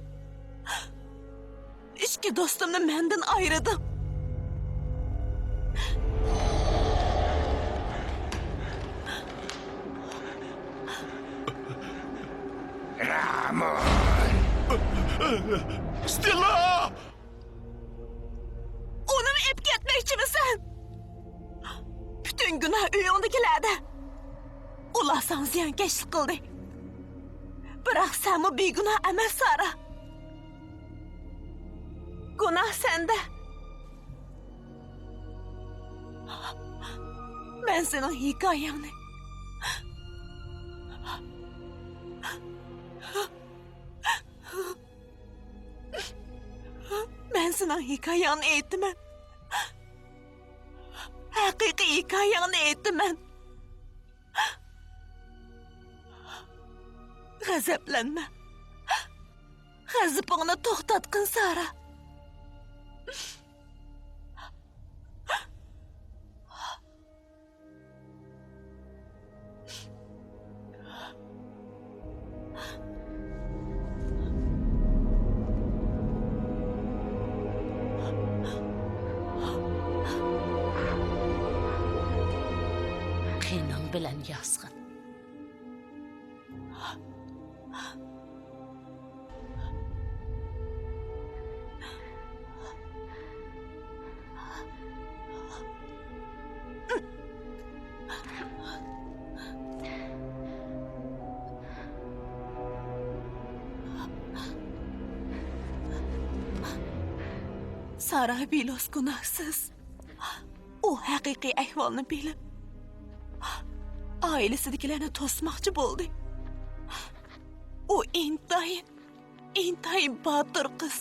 Speaker 3: ikki do'stimni mendan ayirdim.
Speaker 10: Stella!
Speaker 3: Onu ep ketmekçimisin? Bütün günah uyuğundakilerde. Ular sana ziyankeşlik kıldı. Bırak sen bu bir günah emas Sara. Günah sende. Ben senin hikayeni senin hikayeni aytdiman. Haqiqiy hikayeni aytdiman. G'azablanma. G'azabingni to'xtatqin, Sara.
Speaker 9: Qiyning bilan yozg'in.
Speaker 3: Sara Bilos gunohsiz. U haqiqiy ahvolni bilib, oilasidagilarni to'smoqchi bo'ldi. U intayin botir qiz.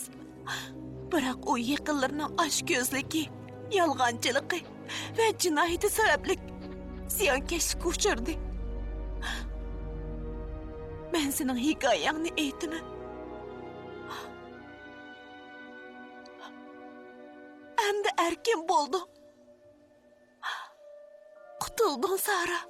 Speaker 3: Biroq u yaqinlarining oshko'zligi, yolg'onchiligi va jinoyati sababli ziyonkashlikka uchirdi. Men sening hikoyangni aytaman. Endi erkin bo'lding. Qutulding, Sara.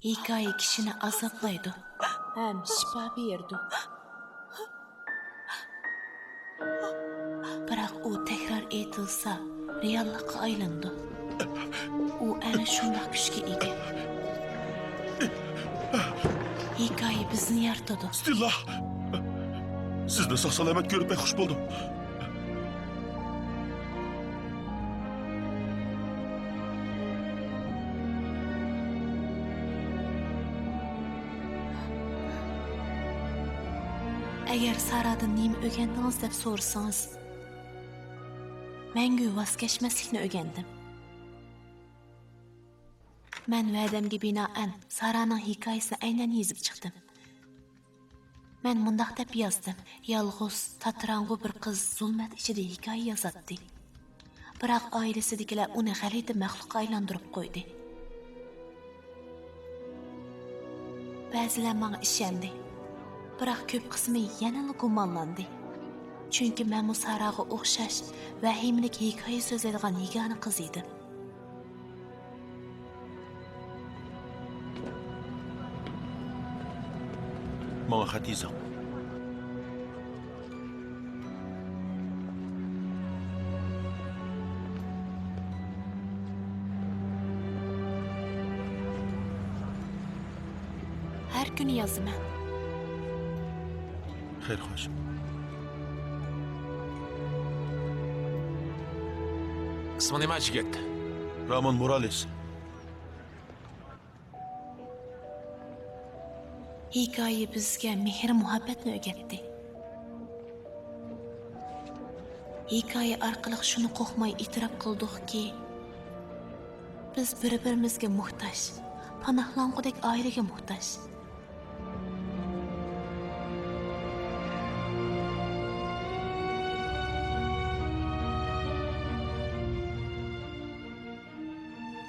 Speaker 3: Hikoya kishini azoblaydi ham shifo berdi. Biroq u takror aytilsa, reallikqa aylandi. U ana shunday kuchga ega. Hikoya bizni yaratadi.
Speaker 10: Stilla! Sizni sog'-salomat ko'rib xush bo'ldim.
Speaker 3: Agar Saradan nima o'rgandingiz deb so'rasangiz, mangu voz kechmaslikni o'rgandim. Men va'damga binoan Saraning hikoyasini aynan yozib chiqdim. Men mundaq deb yozdim: yolg'iz, tatrang'u bir qiz zulmat ichida hikoya yozadi. Biroq oilasidagilar uni g'alati maxluqqa aylantirib qo'ydi. Ba'zilar menga ishondi. Biroq ko'p qismi yanada gumonlandi. Chunki men Saraga o'xshash vahimlik hikoya so'zlaydigan yagona qiz edim.
Speaker 10: Menga xat yozing.
Speaker 3: Har kuni yozaman.
Speaker 10: Xeyr, xo'sh.
Speaker 4: ismi nima jigit?
Speaker 10: Ramon Morales.
Speaker 3: Hikoya bizga mehr muhabbatni o'rgatdi. Hikoya orqali shuni qo'rqmay e'tirof qildikki, biz bir-birimizga muhtoj, panohlangudek oilaga muhtoj.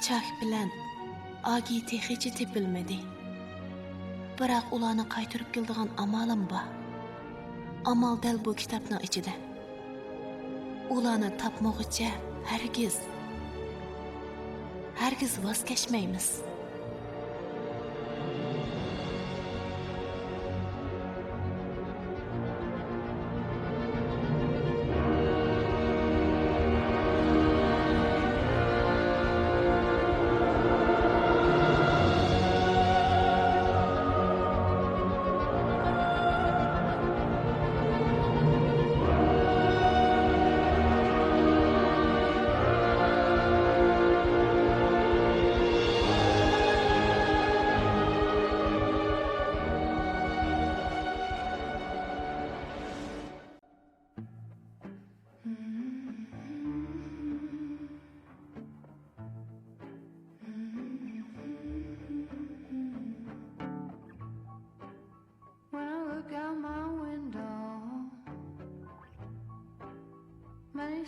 Speaker 3: Chak bilan Agi texicha tepilmadi. Biroq ularni qaytarib keladigan amalim bor. Amal dal bu kitobning ichida. Ularni topmoqcha hargiz voz kechmaymiz.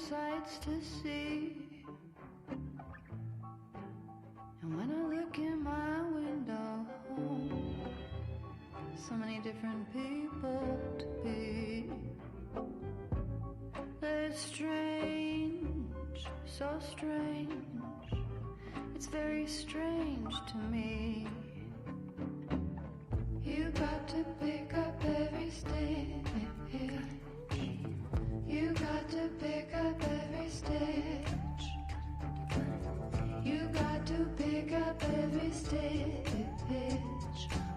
Speaker 5: sights to see. And when I look in my window, so many different people to be. It's strange, so strange. It's very strange to me. You got to pick up every stitch. You got to pick up every stitch. You got to pick up every stitch.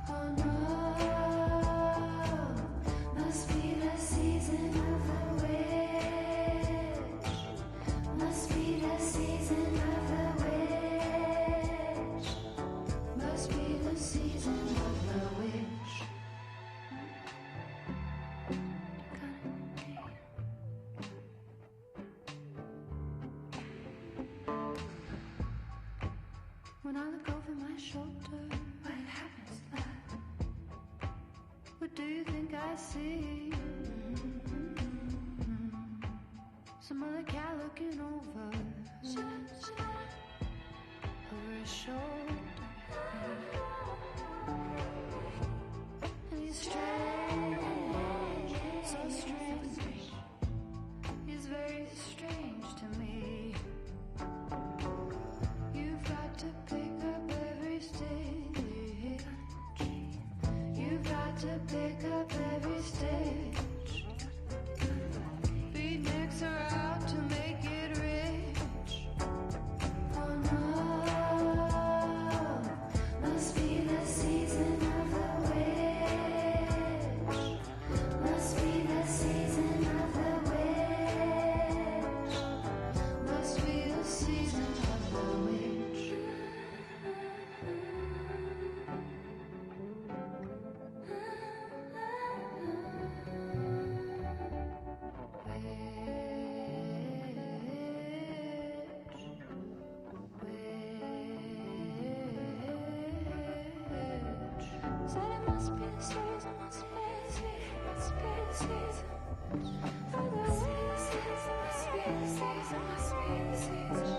Speaker 5: Oh no, must be the season of the witch. Must be the season of the witch. Must be the season of the witch. When I look over my shoulder, what happens there? What do you think I see? Some other cat looking over his shoulder. And he's strange, so strange. He's very strange to me. You've got to pick up every stitch. You've got to pick up every stitch. Beatniks are out to make it rich. Oh no, must be the season of the witch. Must be the season of the witch. Must be the season of the witch. Said it must be the season, must be the season, must be the season. For the witch. Must be the season, must be the season.